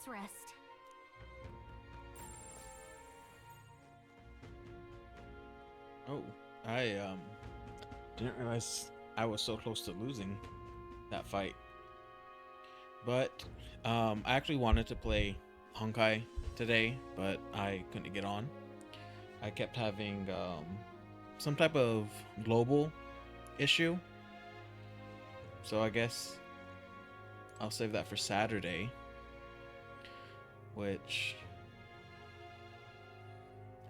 Let's rest. Oh, I didn't realize I was so close to losing that fight. But I actually wanted to play Honkai today, but I couldn't get on. I kept having some type of global issue. So I guess I'll save that for Saturday, which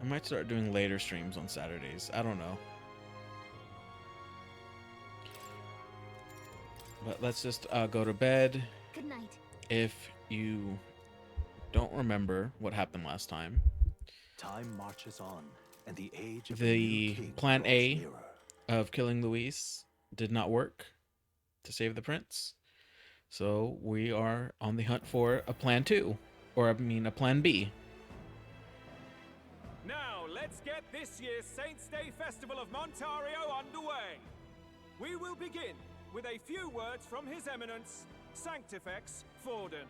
I might start doing later streams on Saturdays. I don't know. But let's just go to bed. Good night. If you don't remember what happened last time, Time marches on, and the age of the plan A nearer. of killing Luis did not work to save the prince. So we are on the hunt for a plan 2, or I mean a plan B. Now, let's get this year's Saints' Day Festival of Montario underway. We will begin with a few words from His Eminence, Sanctifex Forden.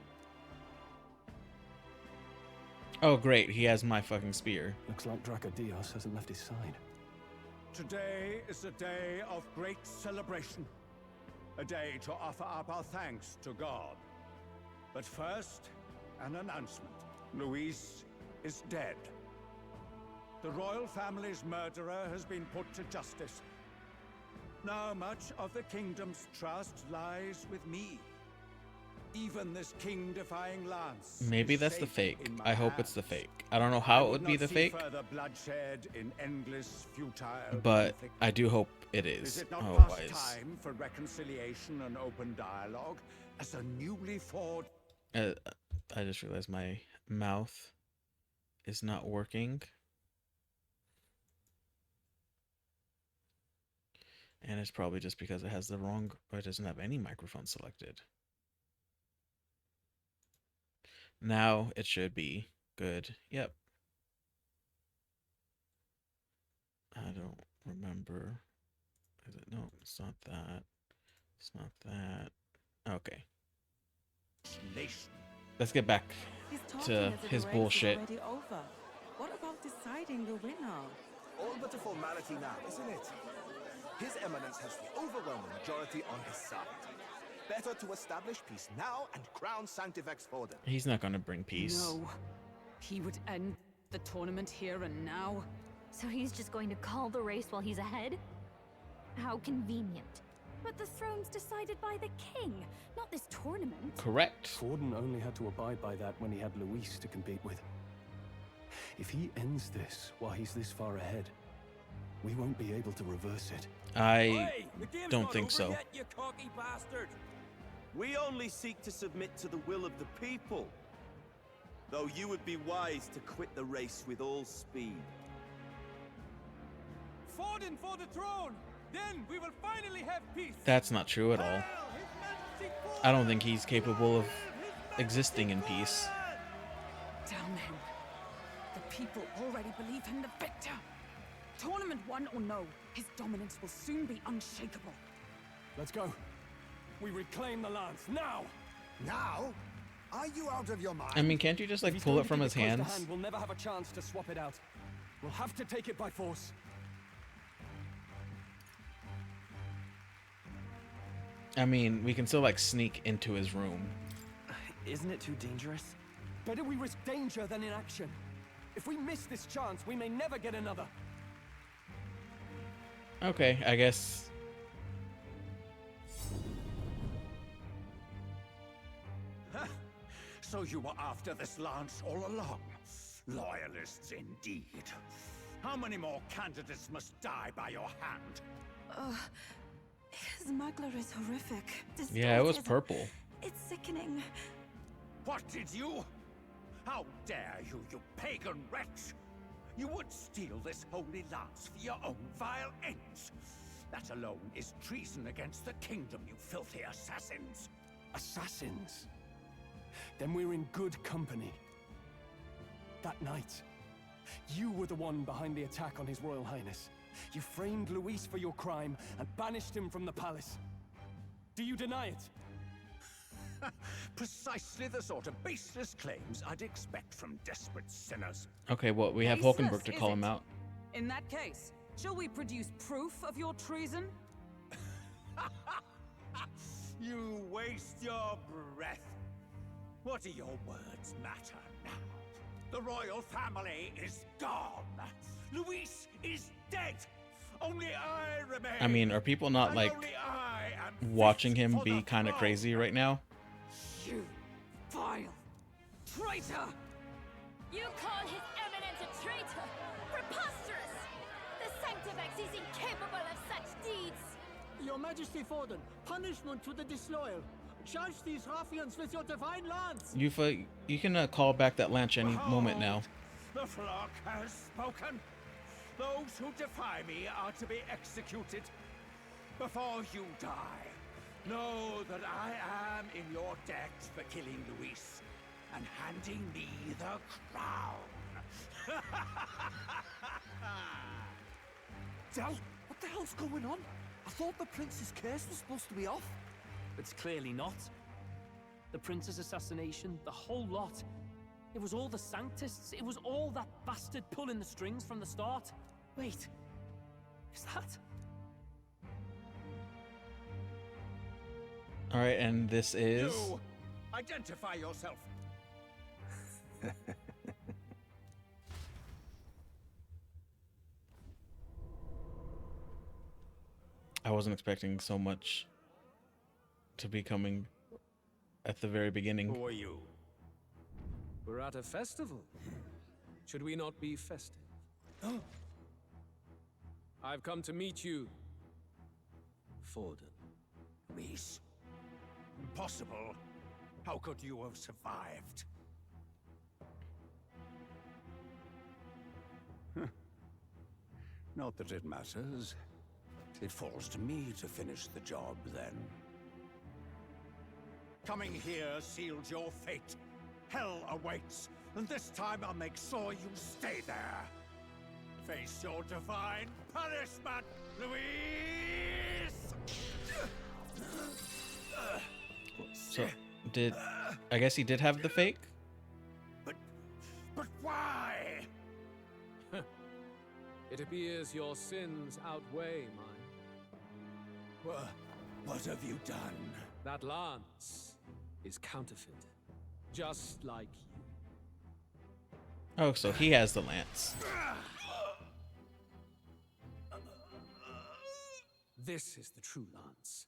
Oh great, he has my fucking spear. Looks like Dracodios hasn't left his side. Today is a day of great celebration. A day to offer up our thanks to God. But first, an announcement. Luis is dead. The royal family's murderer has been put to justice. Now much of the kingdom's trust lies with me. Even this king-defying lance. Maybe is that's the safe fake. in my I hope it's the hands. fake. I don't know how I it would be not the see fake, further bloodshed in endless, futile but conflict. I do hope it Is is. it not past Otherwise, time for reconciliation and open dialogue as a newly forged? I just realized my mouth is not working. And it's probably just because it has the wrong, or it doesn't have any microphone selected. Now it should be good. Yep. I don't remember. Is it? No, it's not that. It's not that. Okay. Nation. Let's get back He's talking to as if his the race is bullshit. already over. What about deciding the winner? All but a formality now, isn't it? His Eminence has the overwhelming majority on his side. Better to establish peace now and crown Sanctifex Forden. He's not going to bring peace. No. He would end the tournament here and now. So he's just going to call the race while he's ahead? How convenient. But the throne's decided by the king, not this tournament. Correct. Forden only had to abide by that when he had Luis to compete with. If he ends this while he's this far ahead, we won't be able to reverse it. I Hey, the game's don't not think over so. yet, you cocky bastard. We only seek to submit to the will of the people. Though you would be wise to quit the race with all speed. Forden for the throne! Then we will finally have peace! That's not true at all. Hail His Majesty Forden! I don't think he's capable of existing in peace. Damn him. The people already believe him the victor. Tournament won or no, his dominance will soon be unshakable. Let's go. We reclaim the lance now. Now? Are you out of your mind? I mean, can't you just If like he's pull going it to from keep his close to hands? hand, we'll never have a chance to swap it out. We'll have to take it by force. I mean, we can still like sneak into his room. Isn't it too dangerous? Better we risk danger than inaction. If we miss this chance, we may never get another. Okay, I guess. So you were after this lance all along? Loyalists indeed. How many more candidates must die by your hand? His smuggler is horrific. Yeah, it was Distorted. purple. It's sickening. What did you? How dare you, you pagan wretch! You would steal this holy lance for your own vile ends. That alone is treason against the kingdom, you filthy assassins. Assassins? Then we're in good company. That night, you were the one behind the attack on His Royal Highness. You framed Luis for your crime and banished him from the palace. Do you deny it? Precisely the sort of baseless claims I'd expect from desperate sinners. Okay, well, we have Baseless, Hulkenberg to is call it? him out. In that case, shall we produce proof of your treason? You waste your breath. What do your words matter now? The royal family is gone. Luis is dead. Only I remain. I mean, are people not And like only I am watching fit him for be the kind of throne. crazy right now? You vile traitor! You call His Eminence a traitor? Preposterous! The Sanctifex is incapable of such deeds! Your Majesty Forden, punishment to the disloyal. Charge these ruffians with your divine lance. You can call back that lance any moment now. The flock has spoken. Those who defy me are to be executed. Before you die, know that I am in your debt for killing Luis and handing me the crown. Del, what the hell's going on? I thought the prince's curse was supposed to be off. It's clearly not. The prince's assassination, the whole lot. It was all the Sanctists. It was all that bastard pulling the strings from the start. Wait, is that? All right, and this is. You identify yourself. I wasn't expecting so much to be coming at the very beginning. Who are you? We're at a festival. Should we not be festive? I've come to meet you, Forden. Luis. Impossible. How could you have survived? Not that it matters. It falls to me to finish the job, then. Coming here sealed your fate. Hell awaits, and this time I'll make sure you stay there. Face your divine punishment, Luis! So, I guess he did have the fake? But why? It appears your sins outweigh mine. What have you done? That lance is counterfeit, just like you. Oh, so he has the lance. This is the true lance.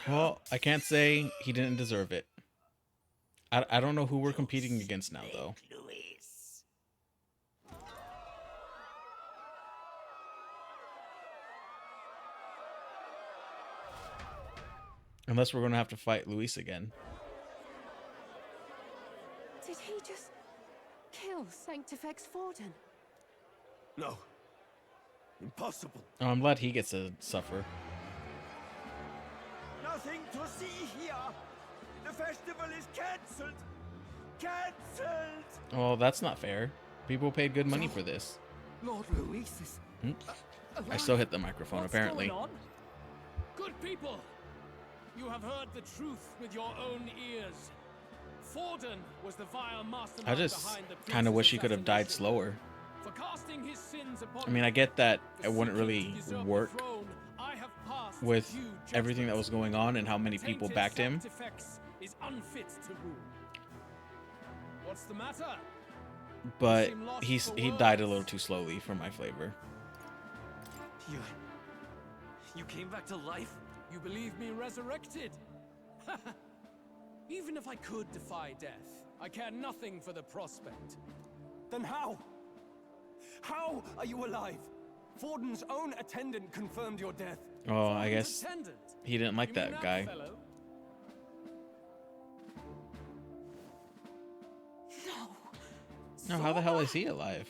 Well, I can't say he didn't deserve it. I don't know who we're competing against now, though. Unless we're going to have to fight Luis again. Did he just kill Sanctifex Forden? No. Impossible. Oh, I'm glad he gets to suffer. Nothing to see here. The festival is cancelled. Cancelled. Oh, that's not fair. People paid good money for this. Lord Luis is... I still hit the microphone, What's apparently. going on? Good people, you have heard the truth with your own ears. Forden was the vile mastermind I just behind the kind of prince's wish he could have died assassination. slower. For casting his sins upon I mean, I get that the it wouldn't seeking really to usurp the work throne, I have passed with due everything that judgment. was going on and how many The people tainted backed him. Sanctifex is unfit to rule. What's the matter? But seem lost he for died a words. little too slowly for my flavor. You came back to life? You believe me resurrected? Even if I could defy death, I care nothing for the prospect. Then how? How are you alive? Forden's own attendant confirmed your death. Oh, I Forden's guess attendant? he didn't like You mean that guy. fellow? No, how the hell is he alive?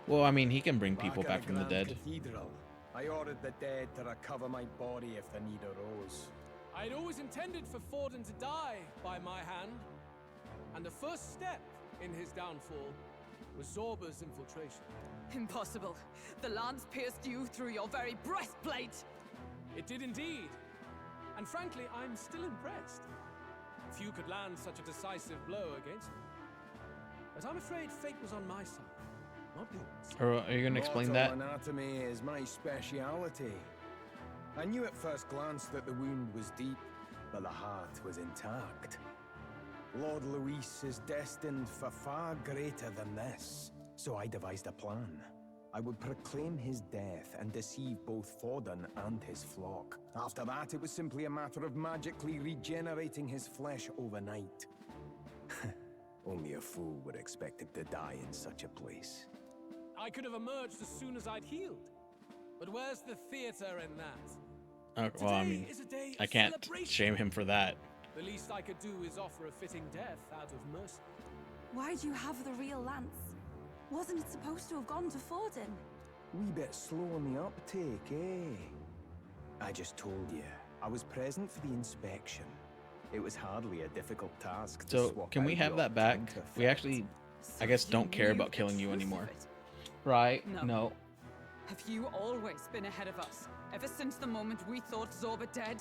Well, I mean, he can bring people back from the dead. Cathedral. I ordered the dead to recover my body if the need arose. I'd always intended for Forden to die by my hand. And the first step in his downfall was Zorba's infiltration. Impossible. The lance pierced you through your very breastplate. It did indeed. And frankly, I'm still impressed. Few could land such a decisive blow against me. But I'm afraid fate was on my side, not yours. Are you gonna explain Mortal that? anatomy is my speciality. I knew at first glance that the wound was deep, but the heart was intact. Lord Luis is destined for far greater than this. So I devised a plan. I would proclaim his death and deceive both Forden and his flock. After that, it was simply a matter of magically regenerating his flesh overnight. Only a fool would expect him to die in such a place. I could have emerged as soon as I'd healed. But where's the theater in that? Well, I mean, Today is a day I of can't celebration. shame him for that. The least I could do is offer a fitting death out of mercy. Why'd you have the real lance? Wasn't it supposed to have gone to Forden? Wee bit slow on the uptake, eh? I just told you, I was present for the inspection. It was hardly a difficult task to So, swap can we out have your that back? counterfeit. We actually, I guess, don't care about killing you anymore. Right? No. No. Have you always been ahead of us? Ever since the moment we thought Zorba dead?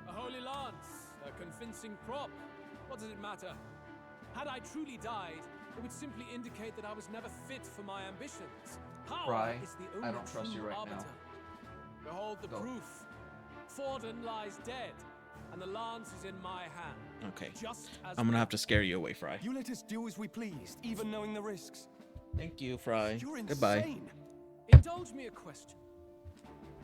A holy lance, a convincing prop. What does it matter? Had I truly died, it would simply indicate that I was never fit for my ambitions. Power Right. is the only I don't trust true you right now. arbiter. Behold the Go. proof. Forden lies dead, and the lance is in my hand. Okay. Just as I'm gonna have to scare you away, Fry. You let us do as we pleased, even knowing the risks. Thank you, Fry. You're Goodbye. insane. Indulge me a question.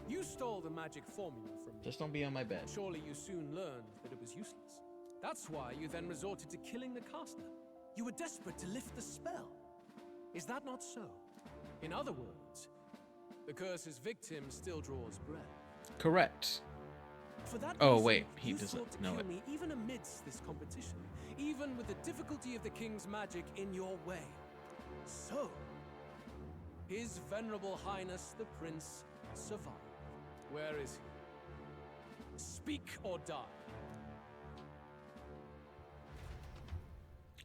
You stole the magic formula from me. Just don't be on my bed. Surely you soon learned that it was useless. That's why you then resorted to killing the caster. You were desperate to lift the spell. Is that not so? In other words, the curse's victim still draws breath. Correct. For that Oh, reason, wait, he you doesn't sought to know kill it. me even amidst this competition, even with the difficulty of the king's magic in your way. So, His Venerable Highness the Prince survived. Where is he? Speak or die.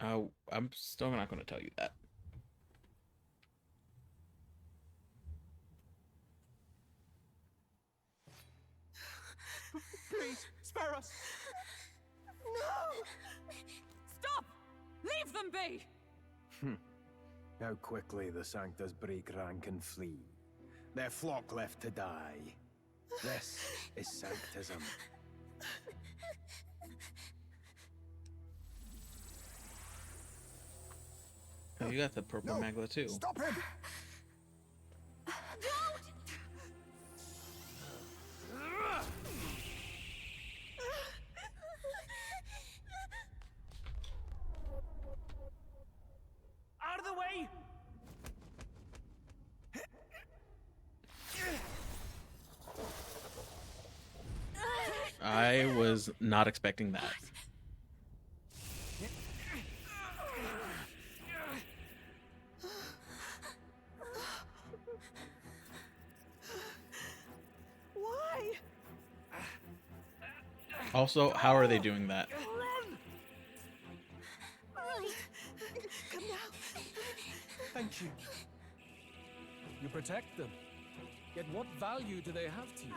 I'm still not going to tell you that. Please, spare us. No! Stop! Leave them be! How quickly the Sanctus break rank and flee. Their flock left to die. This is Sanctism. Oh, you got the purple magla too. Stop him! Out of the way! I was not expecting that. Why? Also, how are they doing that? Come now. Thank you. You protect them. Yet what value do they have to you?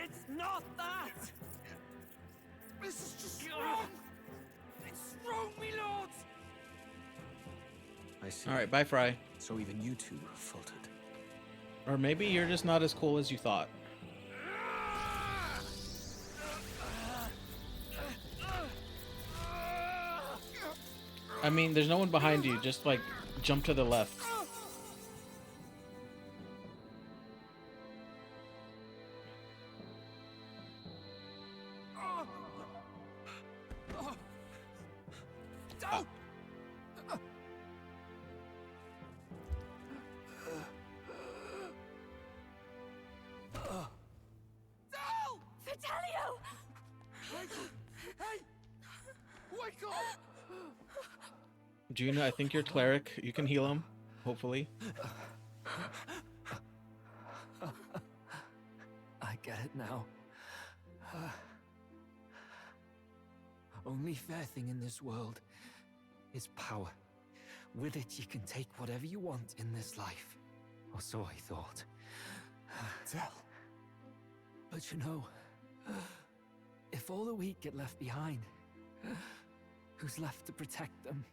It's not that! This is just wrong! It's wrong, me lords! I see. All right, bye, Fry. So even you two faltered. Or maybe you're just not as cool as you thought. I mean, there's no one behind you. Just like jump to the left. Vitelio! Hey! Wake up! Juna, I think you're cleric. You can heal him, hopefully. I get it now. Only fair thing in this world is power. With it, you can take whatever you want in this life. Or so I thought. Tell. But you know, if all the weak get left behind, who's left to protect them?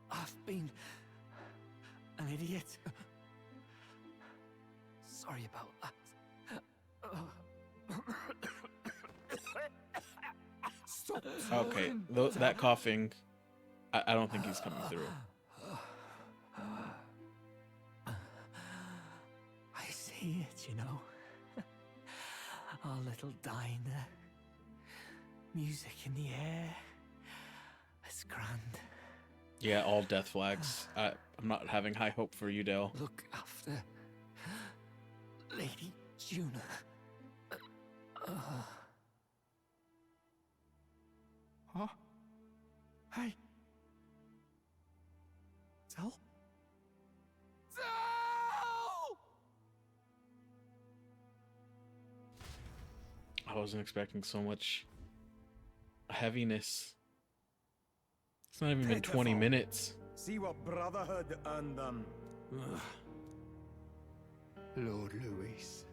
I've been an idiot. Sorry about that. Stop Okay, that coughing, I don't think he's coming through. I see it, you know. Our little diner. Music in the air. It's grand. Yeah, all death flags. I'm not having high hope for you, Dale. Look after Lady Juna. Huh? Hey. Tell? I wasn't expecting so much heaviness. It's not even been 20 minutes. See what Brotherhood earned them. Lord Louis.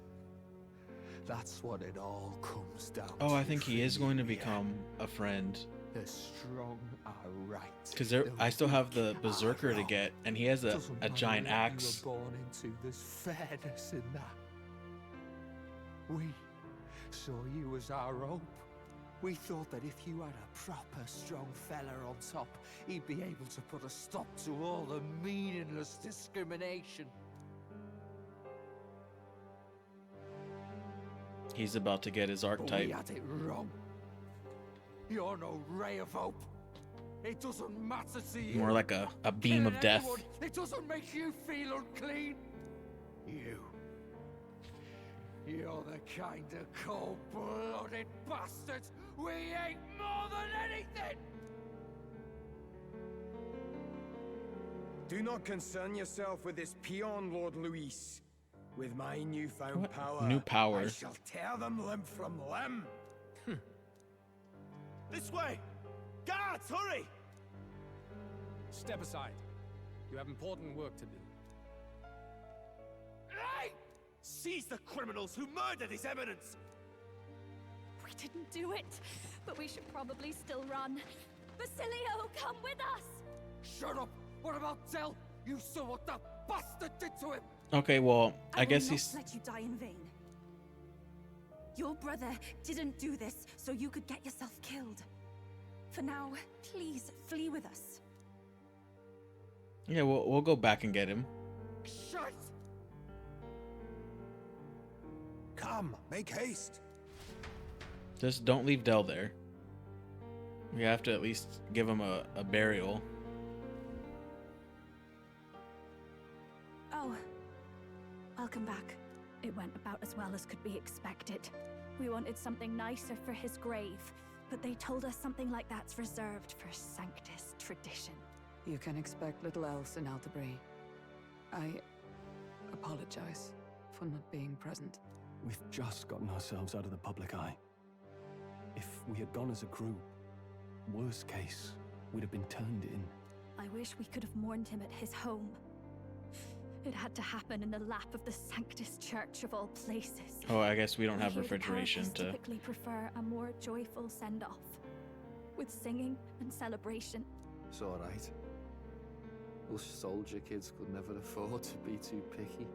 That's what it all comes down to. Oh, I think he is going to become a friend. The strong are right. Because I still have the Berserker to get, and he has a giant axe. You were born into this fairness in that. We saw you as our hope. We thought that if you had a proper strong fella on top, he'd be able to put a stop to all the meaningless discrimination. He's about to get his But archetype. we had it wrong. You're no ray of hope. It doesn't matter to you. More like a beam of death. Anyone. It doesn't make you feel unclean. You're the kind of cold-blooded bastards we hate more than anything! Do not concern yourself with this peon, Lord Luis. With my newfound What? power, New power. I shall tear them limb from limb. This way! Guards, hurry! Step aside. You have important work to do. Hey! Seize the criminals who murdered His Eminence! We didn't do it, but we should probably still run. Basilio, come with us! Shut up! What about Zell? You saw what that bastard did to him! Okay, well, I guess will he's... not let you die in vain. Your brother didn't do this so you could get yourself killed. For now, please flee with us. Yeah, we'll go back and get him. Shut! Come, make haste. Just don't leave Del there. We have to at least give him a burial. Oh, welcome back. It went about as well as could be expected. We wanted something nicer for his grave, but they told us something like that's reserved for Sanctus tradition. You can expect little else in Altabri. I apologize for not being present. We've just gotten ourselves out of the public eye. If we had gone as a group, worst case, we'd have been turned in. I wish we could have mourned him at his home. It had to happen in the lap of the Sanctus Church of all places. Oh, I guess we don't have I hear the refrigeration Carapace to... typically prefer a more joyful send-off, with singing and celebration. It's all right. Us soldier kids could never afford to be too picky.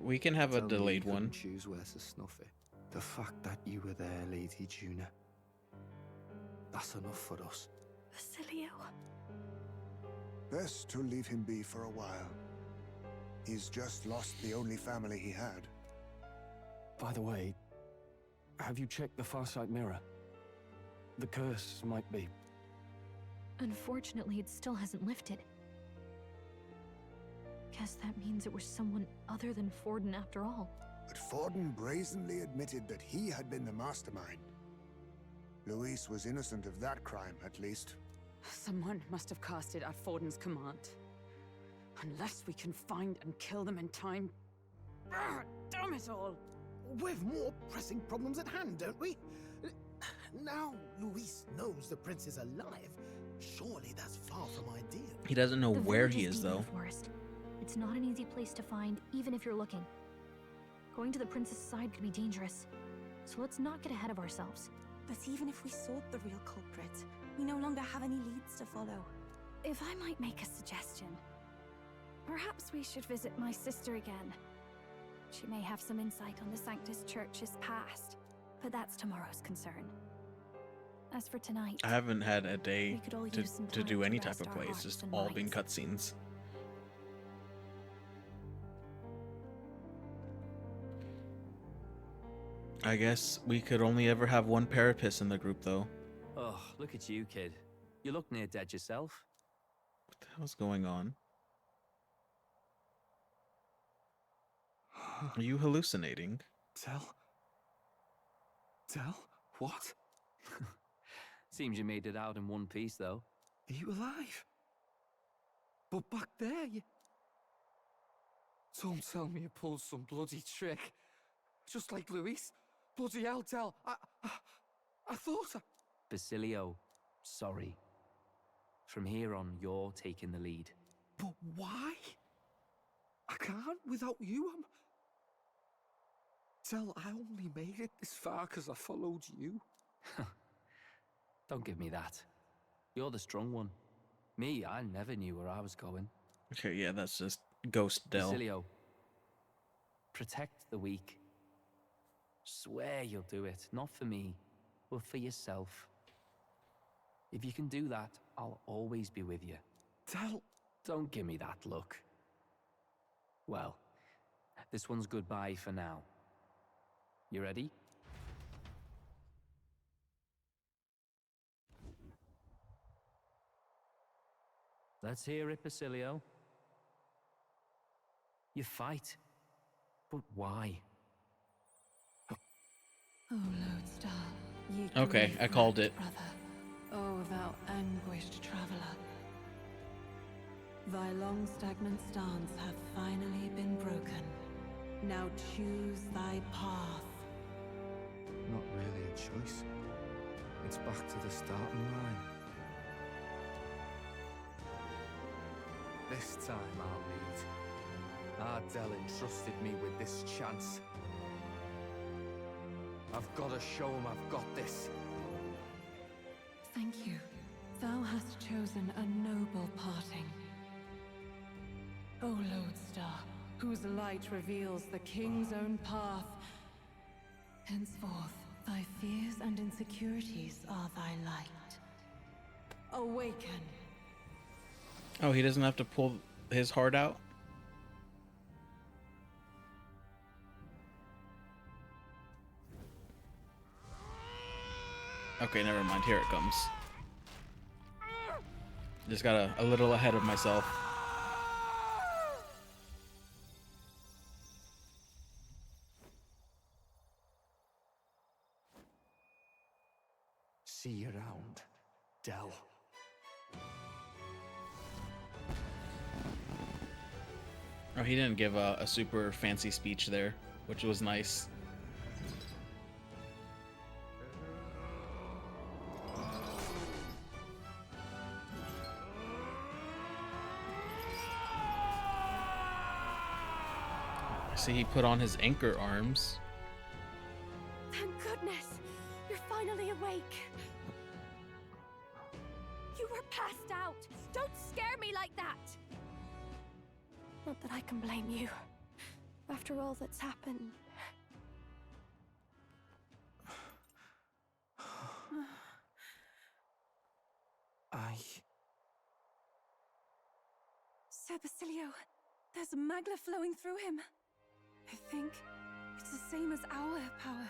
We can have a Tell me delayed you couldn't one. Choose where to snuff it. The fact that you were there, Lady Juna, that's enough for us. Basilio. Best to leave him be for a while. He's just lost the only family he had. By the way, have you checked the Farsight mirror? The curse might be... Unfortunately, it still hasn't lifted. Guess that means it was someone other than Forden after all. But Forden brazenly admitted that he had been the mastermind. Luis was innocent of that crime, at least. Someone must have cast it at Forden's command. Unless we can find and kill them in time. Damn it all! We've more pressing problems at hand, don't we? Now Luis knows the prince is alive. Surely that's far from ideal. He doesn't know The where village he is, deep in though. the forest. It's not an easy place to find, even if you're looking. Going to the prince's side could be dangerous, so let's not get ahead of ourselves. But even if we sought the real culprit, we no longer have any leads to follow. If I might make a suggestion, perhaps we should visit my sister again. She may have some insight on the Sanctus Church's past, but that's tomorrow's concern. As for tonight, I haven't had a day we could all to use some to time do to any rest type of our play. It's hearts just and all been minds. cutscenes. I guess we could only ever have one Parapis in the group, though. Oh, look at you, kid. You look near dead yourself. What the hell's going on? Are you hallucinating? Tell? What? Seems you made it out in one piece, though. Are you alive? But back there, you... Don't tell me you pulled some bloody trick. Just like Luis. Bloody hell, Tell. I thought I... Basilio, sorry. From here on, you're taking the lead. But why? I can't without you. Tell, I only made it this far because I followed you. Don't give me that. You're the strong one. Me, I never knew where I was going. Okay, yeah, that's just Ghost Del. Basilio, protect the weak. Swear you'll do it, not for me, but for yourself. If you can do that, I'll always be with you. Tell... Don't give me that look. Well, this one's goodbye for now. You ready? Let's hear it, Basilio. You fight. But why? Oh, Lodestar, ye Okay, grief I called wracked it. brother. Oh, thou anguished traveler. Thy long stagnant stance hath finally been broken. Now choose thy path. Not really a choice. It's back to the starting line. This time I'll lead. Ardell entrusted me with this chance. I've got to show him I've got this. Thank you. Thou hast chosen a noble parting. O Lodestar, whose light reveals the king's own path. Henceforth, thy fears and insecurities are thy light. Awaken. Oh, he doesn't have to pull his heart out? Okay, never mind. Here it comes. Just got a little ahead of myself. See you around, Del. Oh, he didn't give a super fancy speech there, which was nice. I see he put on his anchor arms. Thank goodness! You're finally awake! You were passed out! Don't scare me like that! Not that I can blame you. After all that's happened. Sir Basilio, there's magna flowing through him. I think it's the same as our power.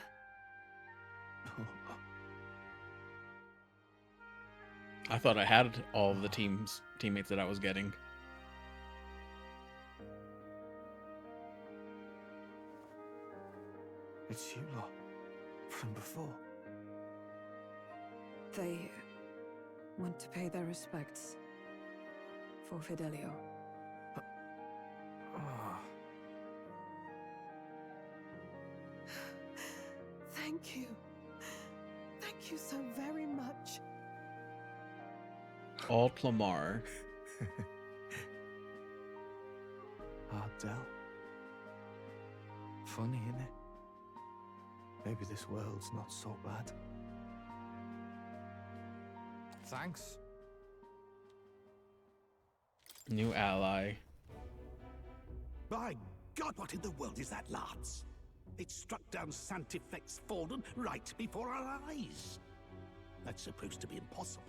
I thought I had all of the teammates that I was getting. It's you lot. From before. They went to pay their respects for Fidelio. Thank you. Thank you so Alt Lamar. Ardell. Funny, isn't it? Maybe this world's not so bad. Thanks. New ally. By God, what in the world is that, lads? It struck down Santifex Forden right before our eyes. That's supposed to be impossible.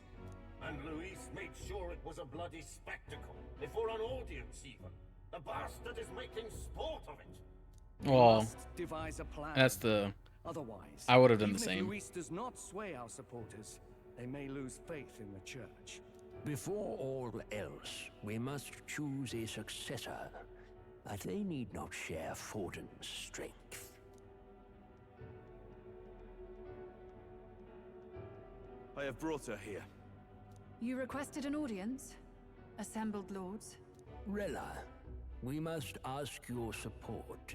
And Luis made sure it was a bloody spectacle, before an audience even. The bastard is making sport of it. Well, devise a plan. that's the... Otherwise, I would have done the even same. If Luis does not sway our supporters, they may lose faith in the church. Before all else, we must choose a successor, but they need not share Forden's strength. I have brought her here. You requested an audience? Assembled lords? Rella, we must ask your support.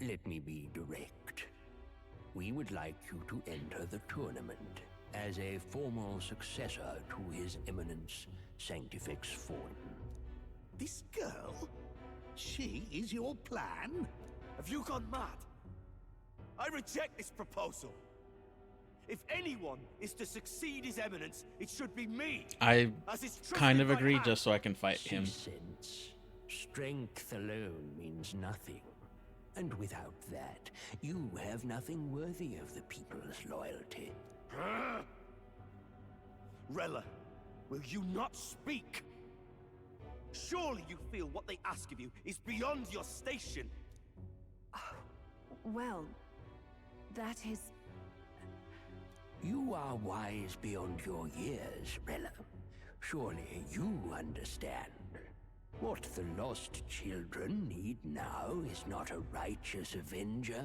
Let me be direct. We would like you to enter the tournament as a formal successor to His Eminence Sanctifex Forden. This girl? She is your plan? Have you gone mad? I reject this proposal. If anyone is to succeed His Eminence, it should be me. I as his trusted kind of right agree hand. just so I can fight him. Strength alone means nothing. And without that, you have nothing worthy of the people's loyalty. Rella, will you not speak? Surely you feel what they ask of you is beyond your station. Well, that is... You are wise beyond your years, Rella. Surely you understand. What the lost children need now is not a righteous avenger,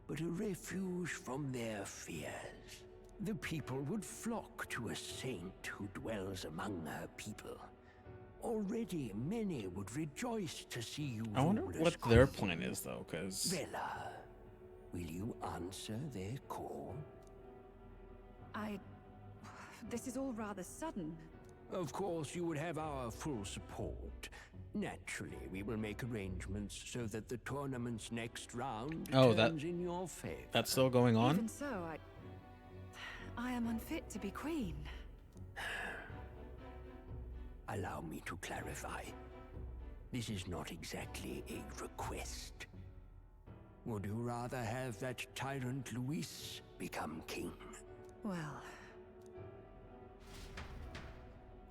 but a refuge from their fears. The people would flock to a saint who dwells among her people. Already many would rejoice to see you. I wonder what their plan is, though, because... Rella, will you answer their call? This is all rather sudden. Of course, you would have our full support. Naturally, we will make arrangements so that the tournament's next round turns in your favor. That's still going on? Even so, I am unfit to be queen. Allow me to clarify. This is not exactly a request. Would you rather have that tyrant Luis become king? Well...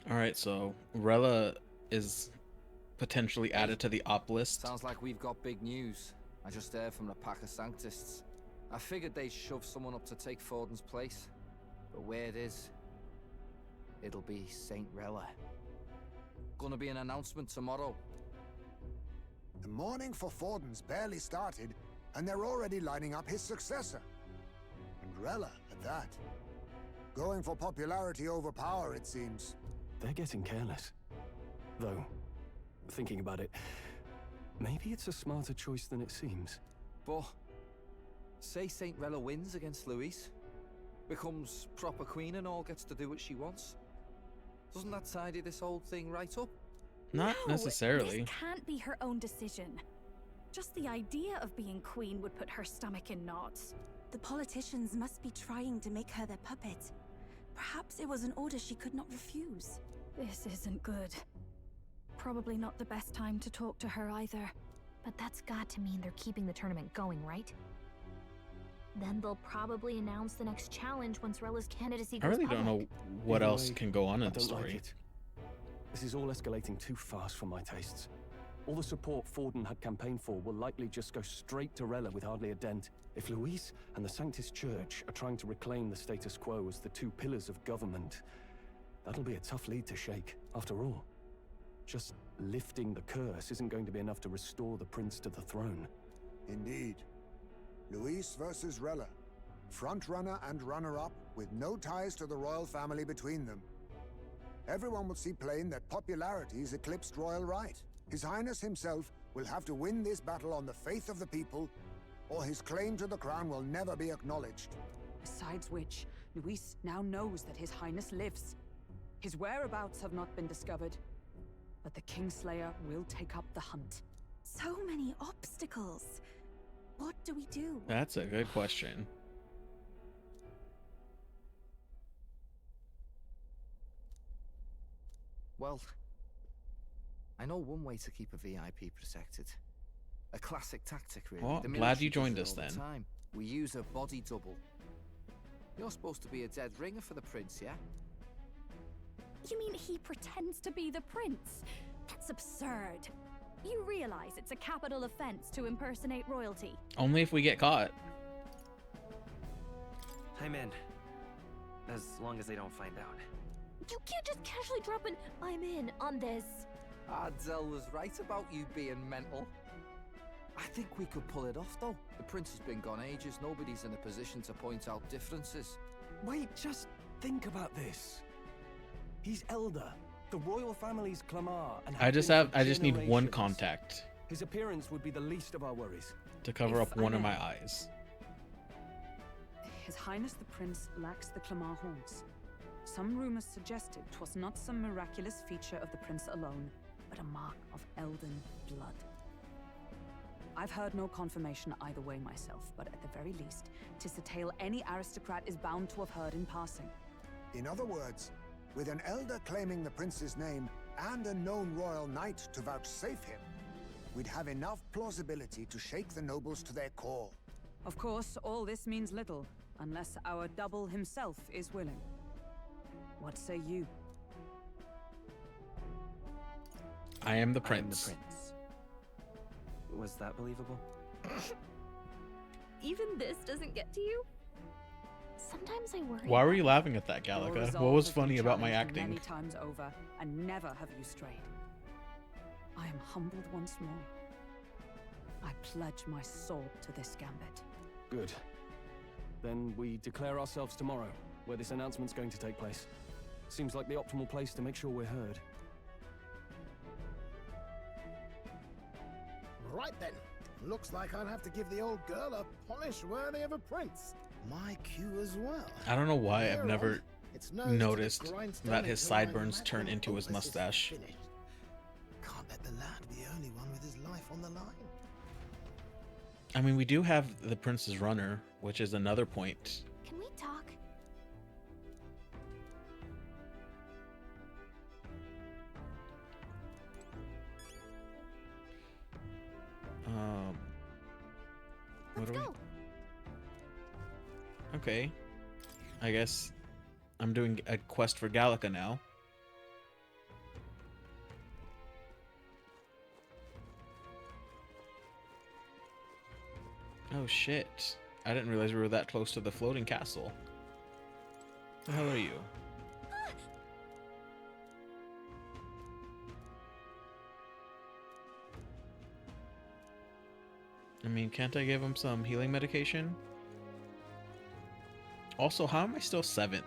Alright, so Rella is potentially added to the op list. Sounds like we've got big news. I just heard from the pack of Sanctists. I figured they'd shove someone up to take Forden's place. But where it is, it'll be Saint Rella. Gonna be an announcement tomorrow. The mourning for Forden's barely started, and they're already lining up his successor. And Rella, at that. Going for popularity over power, it seems. They're getting careless. Though, thinking about it, maybe it's a smarter choice than it seems. But, say Saint Rella wins against Luis, becomes proper queen and all gets to do what she wants. Doesn't that tidy this whole thing right up? Not necessarily. This can't be her own decision. Just the idea of being queen would put her stomach in knots. The politicians must be trying to make her their puppet. Perhaps it was an order she could not refuse. This isn't good. Probably not the best time to talk to her either. But that's got to mean they're keeping the tournament going, right? Then they'll probably announce the next challenge once Rella's candidacy I goes really don't know what Either else way, can go on in I the don't like story. it. This is all escalating too fast for my tastes. All the support Forden had campaigned for will likely just go straight to Rella with hardly a dent. If Luis and the Sanctist Church are trying to reclaim the status quo as the two pillars of government, that'll be a tough lead to shake. After all, just lifting the curse isn't going to be enough to restore the prince to the throne. Indeed. Luis versus Rella. Front-runner and runner-up, with no ties to the royal family between them. Everyone will see plain that popularity's eclipsed royal right. His Highness himself will have to win this battle on the faith of the people, or his claim to the crown will never be acknowledged. Besides which, Luis now knows that His Highness lives. His whereabouts have not been discovered, but the Kingslayer will take up the hunt. So many obstacles. What do we do? That's a good question. Well, I know one way to keep a VIP protected. A classic tactic, really. Well, The glad you military joined does us it all the then. time. We use a body double. You're supposed to be a dead ringer for the prince, yeah? You mean he pretends to be the prince? That's absurd. You realize it's a capital offense to impersonate royalty. Only if we get caught. I'm in. As long as they don't find out. You can't just casually drop an "I'm in" on this. Ardell was right about you being mental. I think we could pull it off, though. The prince has been gone ages. Nobody's in a position to point out differences. Wait, just think about this. He's elder. The royal family's Clamar, and I just need one generations. contact His appearance would be the least of our worries. to cover If up one I of may. my eyes. His Highness the Prince lacks the Clamar horns. Some rumors suggested 'twas not some miraculous feature of the prince alone, but a mark of Elden blood. I've heard no confirmation either way myself, but at the very least, 'tis a tale any aristocrat is bound to have heard in passing. In other words, with an elder claiming the prince's name and a known royal knight to vouchsafe him, we'd have enough plausibility to shake the nobles to their core. Of course, all this means little, unless our double himself is willing. What say you? I am the I am the prince. prince. Was that believable? Even this doesn't get to you? Sometimes I worry. Why were you laughing at that, Your Gallica? resolve What was has been funny about my challenged acting? Many times over, and never have you strayed. I am humbled once more. I pledge my soul to this gambit. Good. Then we declare ourselves tomorrow, where this announcement's going to take place. Seems like the optimal place to make sure we're heard. Right then. Looks like I'll have to give the old girl a polish worthy of a prince. My cue as well. I don't know why I've Here never on, it's nose to the noticed grindstone that his until my sideburns turn magnum into his opus is mustache. finished. Can't let the lad be the only one with his life on the line. I mean, we do have the prince's runner, which is another point. Can we talk? What Let's do we? go. Okay. I guess I'm doing a quest for Gallica now. Oh shit. I didn't realize we were that close to the floating castle. The hell are you? I mean, can't I give him some healing medication? Also, how am I still 7th?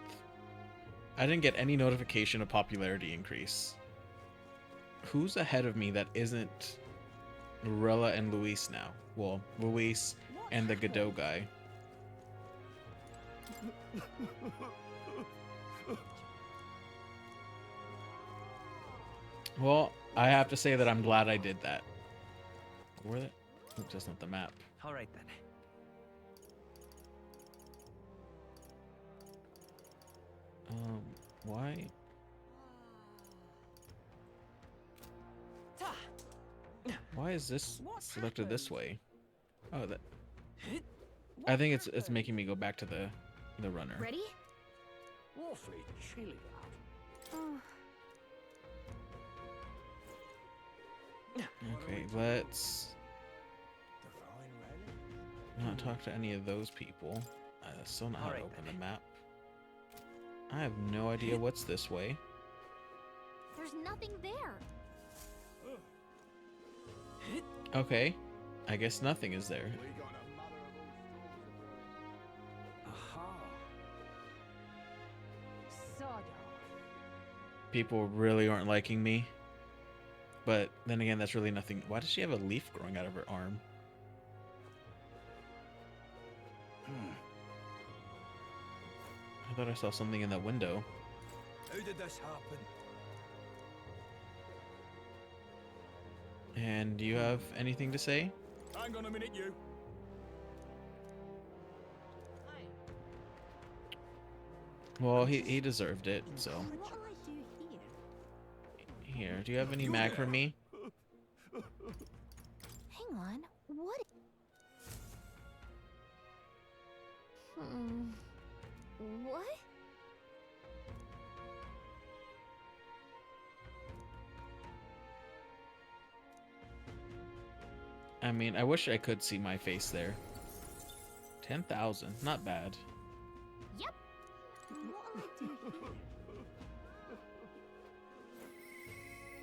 I didn't get any notification of popularity increase. Who's ahead of me that isn't Rella and Luis now? Well, Luis and the Godot guy. Well, I have to say that I'm glad I did that. Where the... Oops, that's not the map. All right then. Why? Why is this selected this way? Oh, that. I think it's making me go back to the runner. Ready? Awfully chilly out. Okay, let's not talk to any of those people. I still not how to Alright open then. the map. I have no idea what's this way. There's nothing there. Okay, I guess nothing is there. People really aren't liking me. But then again, that's really nothing. Why does she have a leaf growing out of her arm? I thought I saw something in that window. How did this happen? And do you have anything to say? Hang on a minute, you. Well, he deserved it, so. What'll I do here? Here, do you have any mag for me? Hang on, what? What? I mean, I wish I could see my face there. 10,000, not bad. Yep. What'll I do here?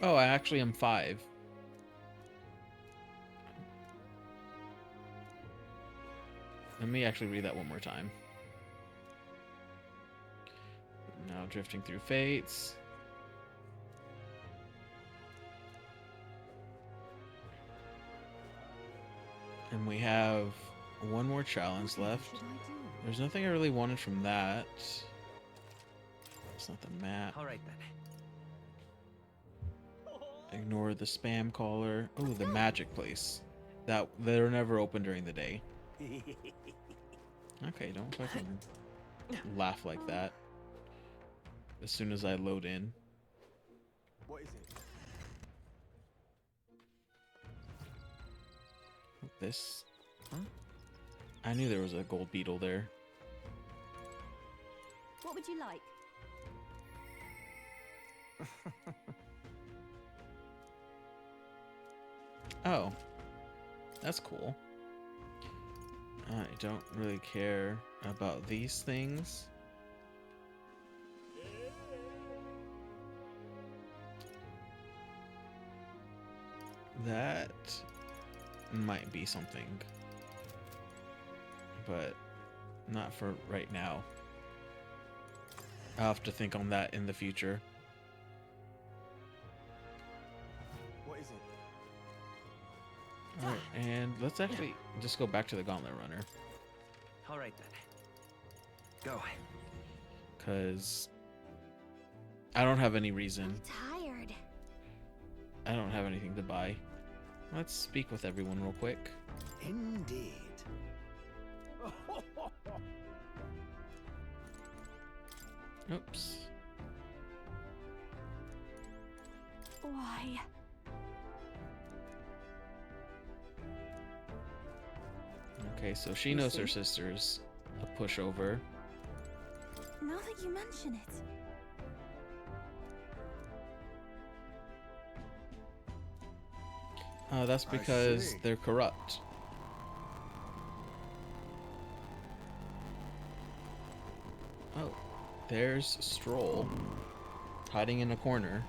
Oh, I actually am 5. Let me actually read that one more time. Now drifting through fates. And we have one more challenge left. There's nothing I really wanted from that. It's not the map. All right then. Ignore the spam caller. Oh, the magic place. That they're never open during the day. Okay, don't fucking laugh like that. As soon as I load in. What is it? This? Huh? I knew there was a gold beetle there. What would you like? Oh. That's cool. I don't really care about these things. That might be something, but not for right now. I'll have to think on that in the future. What is it? Alright, and let's actually just go back to the Gauntlet Runner. All right then. Go. Because I don't have any reason. Tired. I don't have anything to buy. Let's speak with everyone real quick. Indeed. Oops. Why? Okay, so she knows her sister's a pushover. Now that you mention it. That's because see. they're corrupt. Oh, there's Stroll hiding in a corner.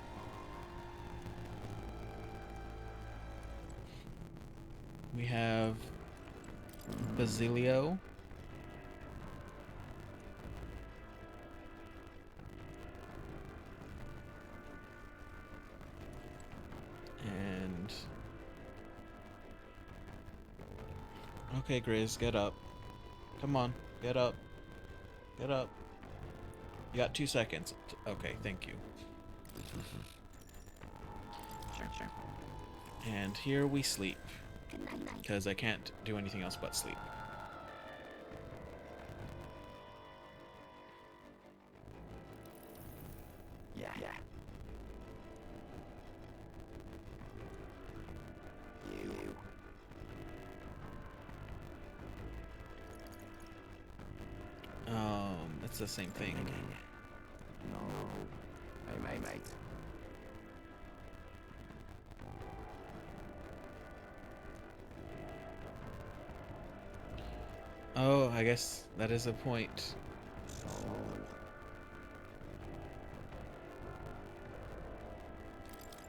We have Basilio. And okay, Grizz, get up. Come on, get up. Get up. You got 2 seconds. Okay, thank you. Sure. And here we sleep. Because I can't do anything else but sleep. Yeah. You. It's the same thing. No. Hey, mate. Oh, I guess that is a point.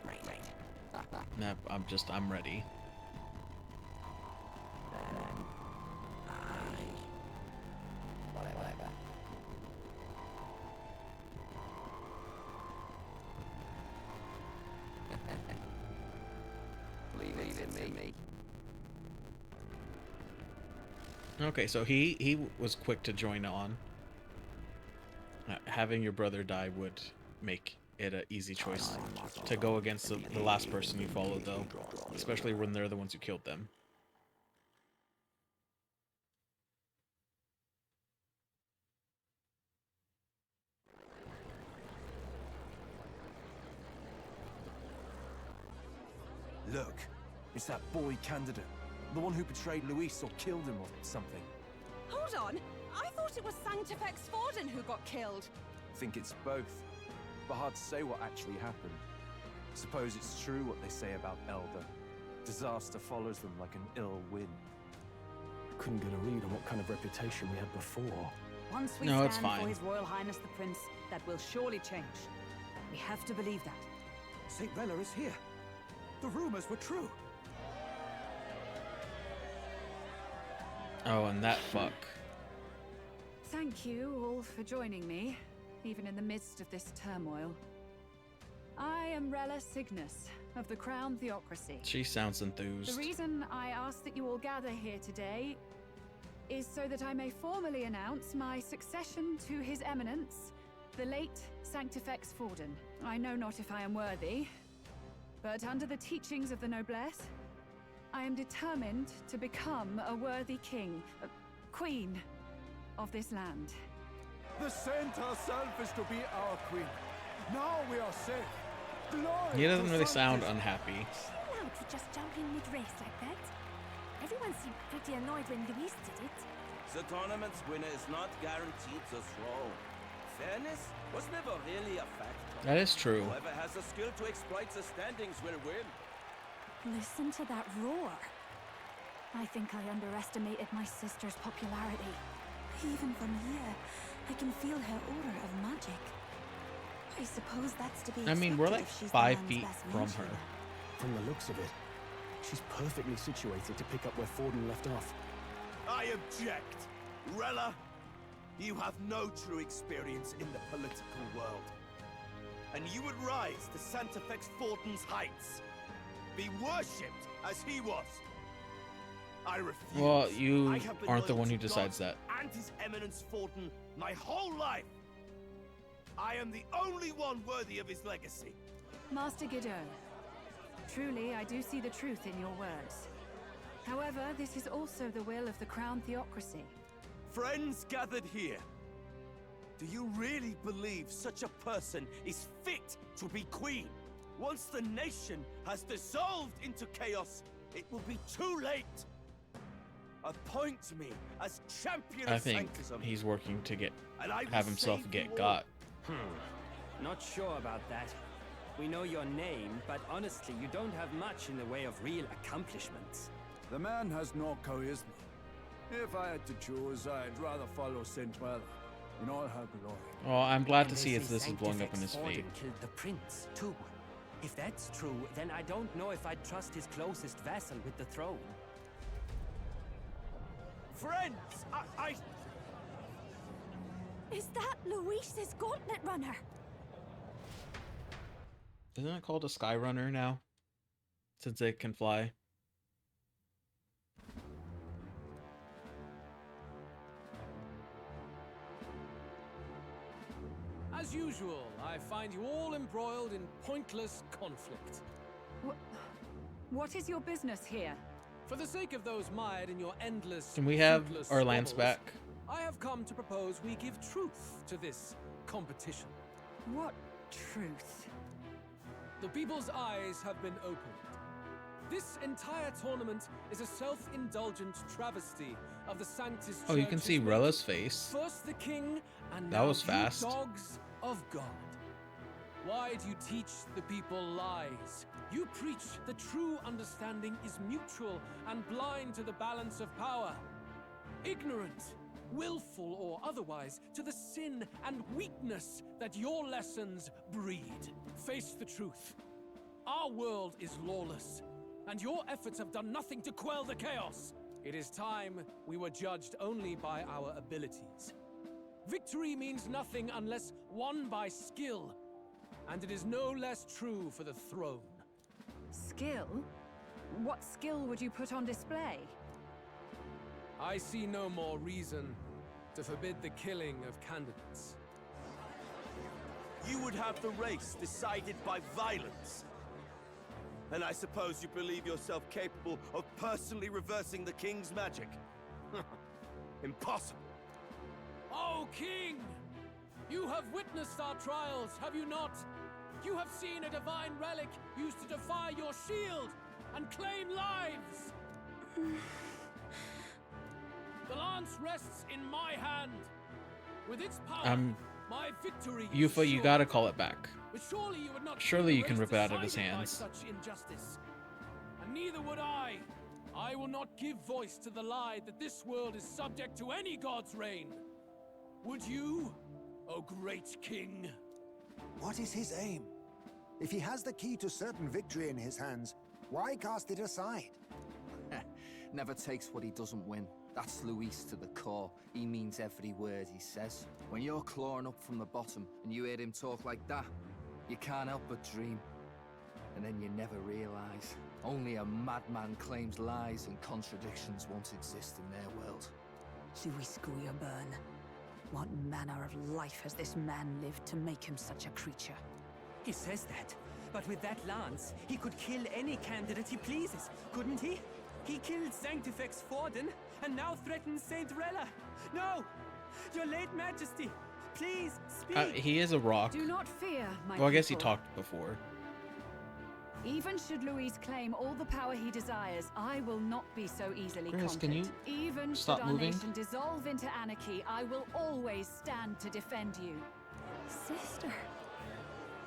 Right. Nah, I'm ready. Whatever. Leave it in me. Okay, so he was quick to join on. Having your brother die would make it an easy choice to go against the last person you followed, though, especially when they're the ones who killed them. Look, it's that boy candidate. The one who betrayed Luis or killed him or something. Hold on! I thought it was Sanctifex Forden who got killed. Think it's both. But hard to say what actually happened. Suppose it's true what they say about Elder. Disaster follows them like an ill wind. Couldn't get a read on what kind of reputation we had before. Once we No, it's stand fine. for His Royal Highness the Prince, that will surely change. We have to believe that. St. Rella is here. The rumors were true. Oh, and that fuck. Thank you all for joining me, even in the midst of this turmoil. I am Rella Cygnus of the Crown Theocracy. She sounds enthused. The reason I ask that you all gather here today is so that I may formally announce my succession to His Eminence, the late Sanctifex Forden. I know not if I am worthy, but under the teachings of the noblesse, I am determined to become a worthy king, queen of this land. The saint herself is to be our queen. Now we are safe. Glory He doesn't to really sound Sanctus. unhappy. Allowed to just jump in mid-race like that? Everyone seemed pretty annoyed when Luis did it. The tournament's winner is not guaranteed the throne. Fairness was never really a factor. That is true. Whoever has the skill to exploit the standings will win. Listen to that roar. I think I underestimated my sister's popularity. Even from here, I can feel her aura of magic. I suppose that's to be I mean, we're expected like if she's the 5 land's feet best from mage her. leader. From the looks of it, she's perfectly situated to pick up where Forden left off. I object. Rella, you have no true experience in the political world. And you would rise to Sanctifex Forden's heights. Be worshipped as he was. I refuse. Well, you I have been aren't the loyal one who to decides God that. and His Eminence Forden my whole life. I am the only one worthy of his legacy. Master Godot, truly I do see the truth in your words. However, this is also the will of the Crown Theocracy. Friends gathered here, do you really believe such a person is fit to be queen? Once the nation has dissolved into chaos, it will be too late. Appoint me as champion I of think sanctism, he's working to and I will have himself save get you all. got. Not sure about that. We know your name, but honestly, you don't have much in the way of real accomplishments. The man has no charisma. If I had to choose, I'd rather follow Saint Rella in all her glory. Well, I'm glad And to they see say if this is blowing up in his Sanctifex Forden fate. killed the prince, too. If that's true, then I don't know if I'd trust his closest vassal with the throne. Friends, I... Is that Luis's gauntlet runner? Isn't it called a Sky Runner now? Since it can fly. As usual, I find you all embroiled in pointless conflict. What is your business here? For the sake of those mired in your endless, Can we have fruitless our lands squabbles, back? I have come to propose we give truth to this competition. What truth? The people's eyes have been opened. This entire tournament is a self-indulgent travesty of the Sanctus Oh, you can Church's see motto. Rella's face. First the king, and That now was you fast. dogs of God. Why do you teach the people lies? You preach the true understanding is mutual and blind to the balance of power. Ignorant, willful or otherwise, to the sin and weakness that your lessons breed. Face the truth. Our world is lawless, and your efforts have done nothing to quell the chaos. It is time we were judged only by our abilities. Victory means nothing unless won by skill, and it is no less true for the throne. Skill? What skill would you put on display? I see no more reason to forbid the killing of candidates. you would have the race decided by violence. And I suppose you believe yourself capable of personally reversing the king's magic? Impossible. Oh, King! You have witnessed our trials, have you not? You have seen a divine relic used to defy your shield and claim lives! The lance rests in my hand. With its power, my victory is Yufa, you sure. gotta call it back. But surely you would not Surely you can race rip it out of his decided by hands. such injustice. And neither would I. I will not give voice to the lie that this world is subject to any god's reign. Would you, O great king? What is his aim? If he has the key to certain victory in his hands, why cast it aside? Never takes what he doesn't win. That's Luis to the core. He means every word he says. When you're clawing up from the bottom and you hear him talk like that, you can't help but dream. And then you never realize. Only a madman claims lies and contradictions won't exist in their world. Luis Guyaburn. What manner of life has this man lived to make him such a creature? He says that, but with that lance, he could kill any candidate he pleases, couldn't he? He killed Sanctifex Forden, and now threatens Saint Rella. No! Your late majesty, please speak! He is a rock. Do not fear, my Well, I guess he people. talked before. Even should Luis claim all the power he desires, I will not be so easily Grace, conquered. can you Even stop should our moving? nation dissolve into anarchy, I will always stand to defend you. Sister.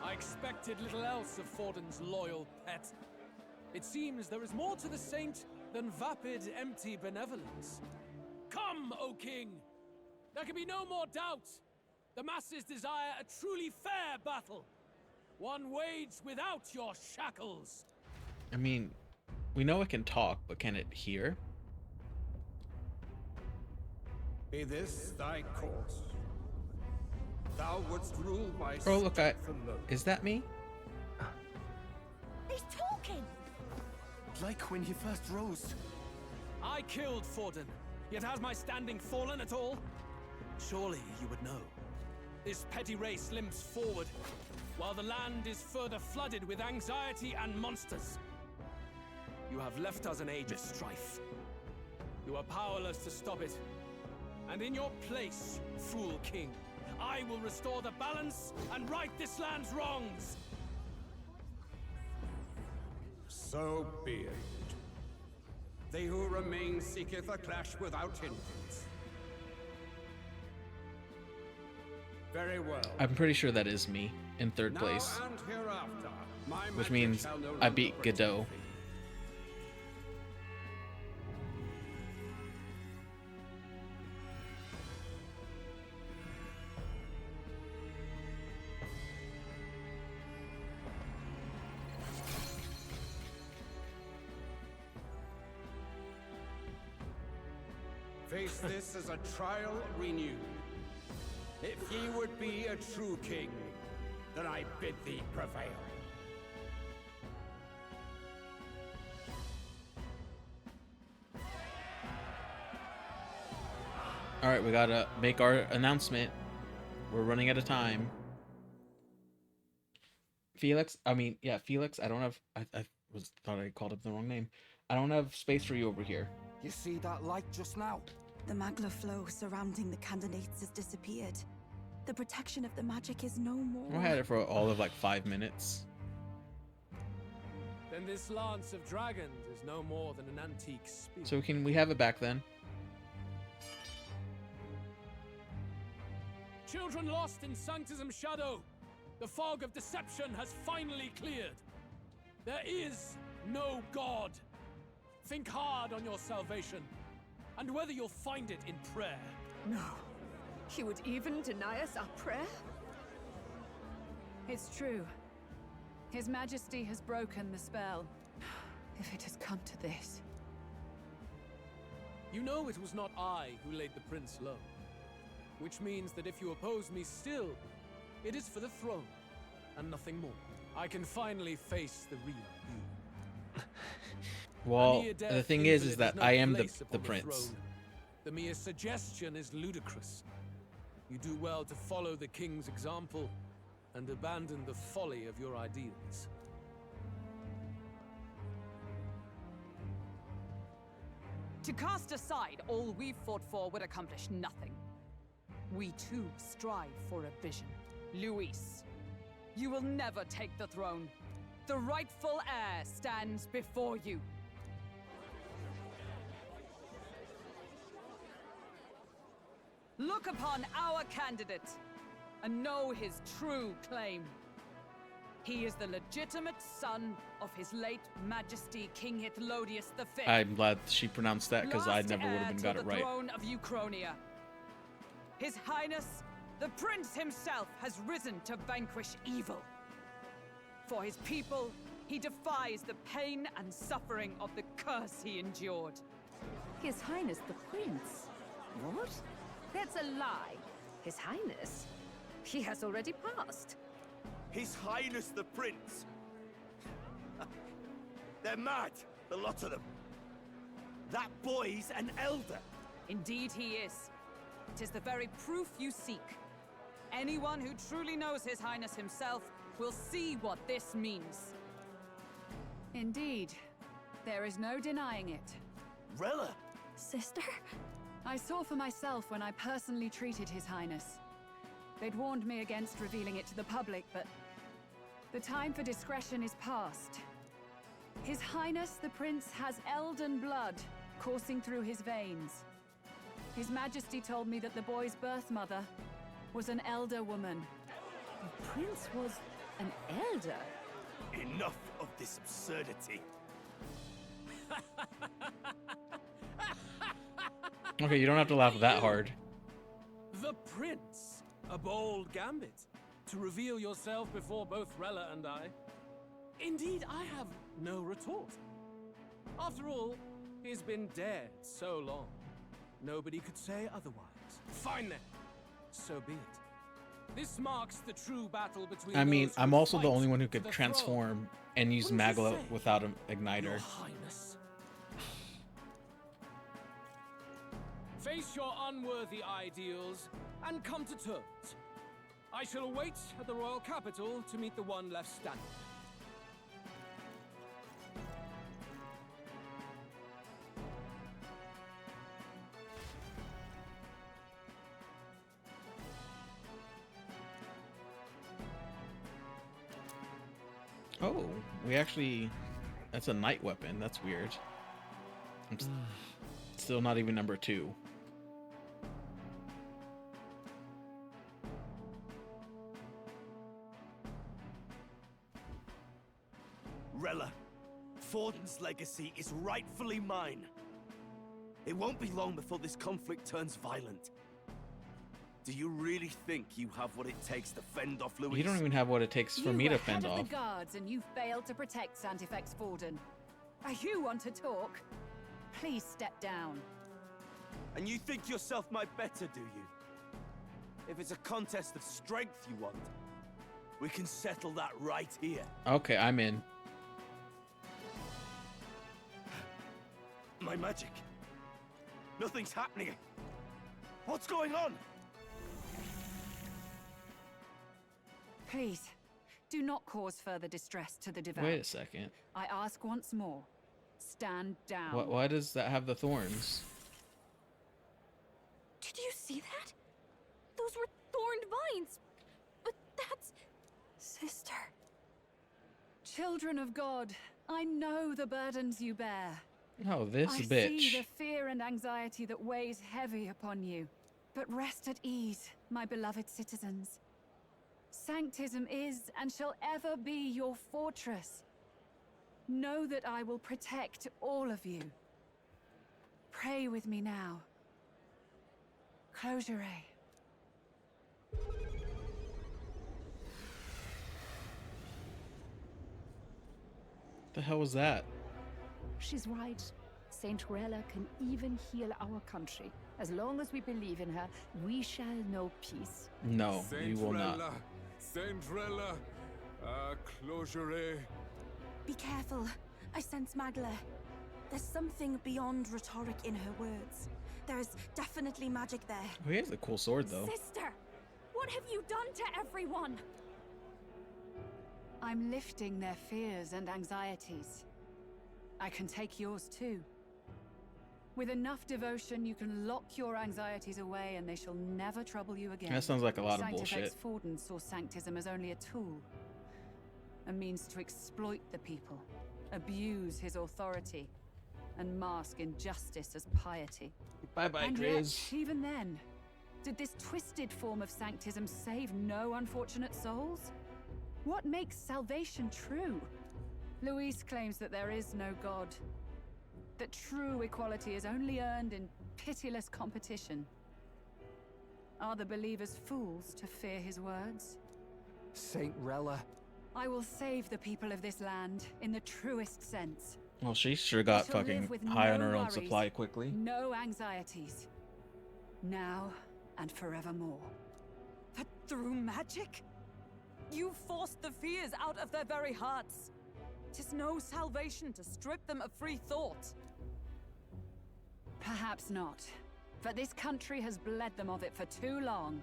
I expected little else of Forden's loyal pet. It seems there is more to the saint than vapid, empty benevolence. Come, O king! There can be no more doubt. The masses desire a truly fair battle. One waged without your shackles. I mean, we know it can talk, but can it hear? Be this thy course. Thou wouldst rule by Oh, look, strength alone. is that me? He's talking! Like when he first rose. I killed Forden, yet has my standing fallen at all? Surely you would know. This petty race limps forward, while the land is further flooded with anxiety and monsters. You have left us an age of strife. You are powerless to stop it. And in your place, fool king, I will restore the balance and right this land's wrongs. So be it. They who remain seeketh a clash without hindrance. Very well. I'm pretty sure that is me in third place, Now and hereafter, my which magic means shall no I longer beat bring Godot. Face this as a trial renewed. If ye would be a true king, then I bid thee prevail. All right, we gotta make our announcement. We're running out of time. Felix, Felix. I don't have. I thought I called up the wrong name. I don't have space for you over here. You see that light just now? The magla flow surrounding the candidates has disappeared. The protection of the magic is no more. I had it for all of like 5 minutes. Then this lance of dragons is no more than an antique spear. So can we have it back then? Children lost in Sanctism's shadow, the fog of deception has finally cleared. There is no God. Think hard on your salvation, and whether you'll find it in prayer. No. He would even deny us our prayer? It's true. His Majesty has broken the spell. If it has come to this. You know it was not I who laid the prince low. Which means that if you oppose me still, it is for the throne, and nothing more. I can finally face the real you. Well, Mere death the thing means is it that no I am the place upon prince. throne. The mere suggestion is ludicrous. You do well to follow the king's example, and abandon the folly of your ideals. To cast aside all we've fought for would accomplish nothing. We too strive for a vision. Luis, you will never take the throne. The rightful heir stands before you. Look upon our candidate and know his true claim. He is the legitimate son of his late Majesty King Hithlodius V. I'm glad she pronounced that because I never would have been got it right. The throne of Uchronia. His Highness, the Prince himself, has risen to vanquish evil. For his people, he defies the pain and suffering of the curse he endured. His Highness the Prince? What? That's a lie. His Highness? He has already passed. His Highness the Prince. They're mad, the lot of them. That boy's an elder. Indeed he is. It is the very proof you seek. Anyone who truly knows His Highness himself will see what this means. Indeed, there is no denying it. Rella! Sister? I saw for myself when I personally treated His Highness. They'd warned me against revealing it to the public, but the time for discretion is past. His Highness the Prince has elden blood coursing through his veins. His Majesty told me that the boy's birth mother was an elder woman. The Prince was an elder? Enough of this absurdity. Okay, you don't have to laugh that hard. The Prince! A bold gambit. To reveal yourself before both Rella and I. Indeed, I have no retort. After all, he's been dead so long. Nobody could say otherwise. Fine then. So be it. This marks the true battle between I mean, those who I'm also the fight only one who for could the transform and use What does it Magla say? without an igniter. Your Highness. Face your unworthy ideals and come to terms. I shall await at the royal capital to meet the one left standing. Oh, we actually... That's a night weapon. That's weird. I'm still not even number 2. Rella, Forden's legacy is rightfully mine. It won't be long before this conflict turns violent. Do you really think you have what it takes to fend off Luis? You don't even have what it takes for me to fend You were off. head of the guards and you failed to protect Santifex Forden. Are you want to talk? Please step down. And you think yourself my better, do you? If it's a contest of strength you want, we can settle that right here. Okay, I'm in. My magic. Nothing's happening. What's going on? Please, do not cause further distress to the devout. Wait a second. I ask once more. Stand down. Why does that have the thorns? Did you see that? Those were thorned vines. But that's... Sister. Children of God, I know the burdens you bear. Oh, this I bitch. see the fear and anxiety that weighs heavy upon you. But rest at ease, my beloved citizens. Sanctism is and shall ever be your fortress. Know that I will protect all of you. Pray with me now. Close your eye. The hell was that? She's right. Saint Rella can even heal our country. As long as we believe in her, we shall know peace. No, you will not. Saint Rella, closure. Be careful. I sense Magla. There's something beyond rhetoric in her words. There's definitely magic there. Oh, he has a cool sword, though. Sister! What have you done to everyone? I'm lifting their fears and anxieties. I can take yours too. With enough devotion, you can lock your anxieties away and they shall never trouble you again. That sounds like a lot of bullshit. Sanctifex Forden saw Sanctism as only a tool. A means to exploit the people, abuse his authority, and mask injustice as piety. Bye-bye, And Grizz. yet, even then, did this twisted form of Sanctism save no unfortunate souls? What makes salvation true? Luis claims that there is no God. That true equality is only earned in pitiless competition. Are the believers fools to fear his words? Saint Rella. I will save the people of this land in the truest sense. Well, she sure got They shall fucking live with high no on her own worries, supply quickly. No anxieties. Now and forevermore. But through magic? You forced the fears out of their very hearts. 'Tis no salvation to strip them of free thought. Perhaps not. But this country has bled them of it for too long.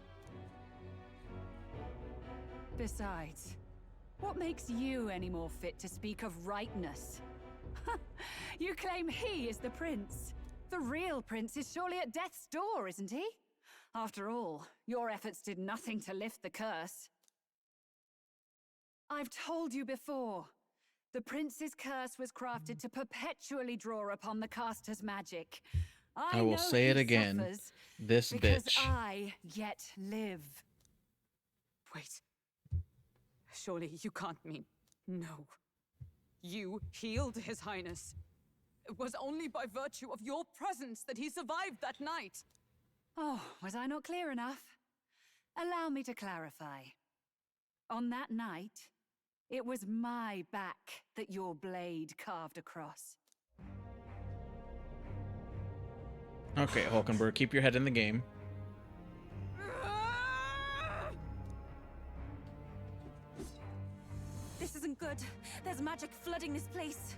Besides, what makes you any more fit to speak of rightness? You claim he is the prince. The real prince is surely at death's door, isn't he? After all, your efforts did nothing to lift the curse. I've told you before. The prince's curse was crafted to perpetually draw upon the caster's magic. I will know say he it again. suffers This because bitch. I yet live. Wait. Surely you can't mean... No. You healed His Highness. It was only by virtue of your presence that he survived that night. Oh, was I not clear enough? Allow me to clarify. On that night, it was my back that your blade carved across. Okay, Hulkenberg, keep your head in the game. This isn't good. There's magic flooding this place.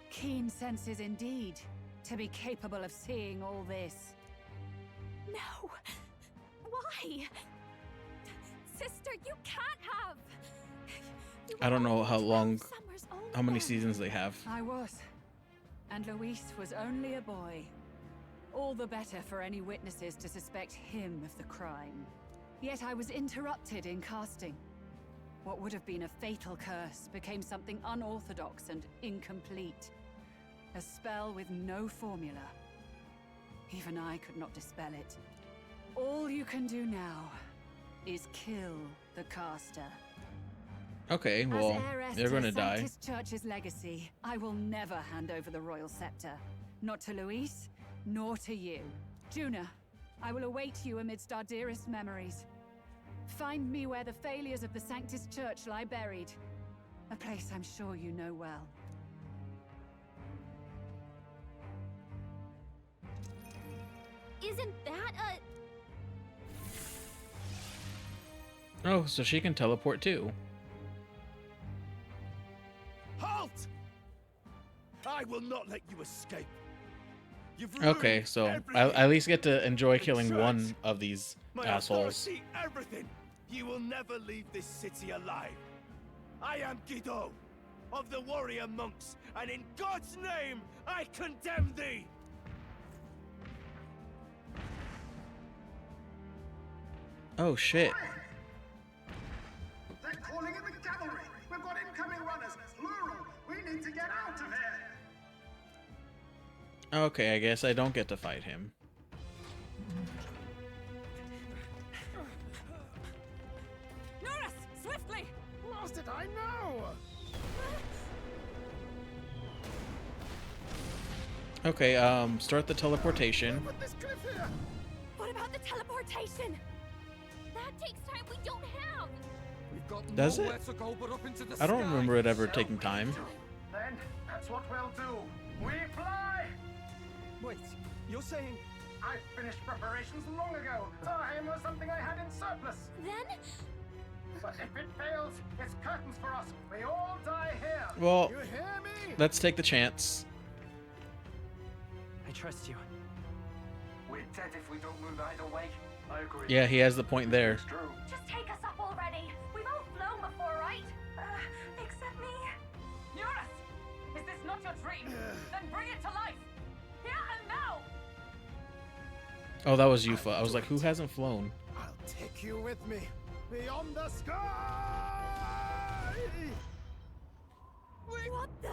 Keen senses indeed, to be capable of seeing all this. No! Why? Sister, you can't have! I don't know how long, how many seasons they have. I was. And Luis was only a boy. All the better for any witnesses to suspect him of the crime. Yet I was interrupted in casting. What would have been a fatal curse became something unorthodox and incomplete. A spell with no formula. Even I could not dispel it. All you can do now is kill the caster. Okay, well, they're gonna die. As Church's legacy, I will never hand over the royal scepter. Not to Luis, nor to you. Juna, I will await you amidst our dearest memories. Find me where the failures of the Sanctis Church lie buried. A place I'm sure you know well. Isn't that a... Oh, so she can teleport too. Halt! I will not let you escape. You've Okay, ruined so everything. I at least get to enjoy The killing church, one of these My assholes. authority, everything. You will never leave this city alive. I am Guido, of the warrior monks, and in God's name, I condemn thee! Oh shit. They're calling in the cavalry! We've got incoming runners! Plural! We need to get out of here! Okay, I guess I don't get to fight him. Norris, swiftly! Lost it, I know! Okay, start the teleportation. With this cliff here! What about the teleportation? That takes time we don't have! We've got Does it? nowhere to go but up into the I don't sky. remember it ever taking time. Then, that's what we'll do. We fly! Wait, you're saying... I finished preparations long ago. Time was something I had in surplus. Then? But if it fails, it's curtains for us. We all die here. Well, You hear me? let's take the chance. I trust you. We're dead if we don't move either way. I agree. Yeah, he has the point there. It's true. Just take us up already. We've all flown before, right? Except me. Eurus! Is this not your dream? Then bring it to life! Here and now! Oh, that was Yufa. I was like, who hasn't flown? I'll take you with me beyond the sky. What the?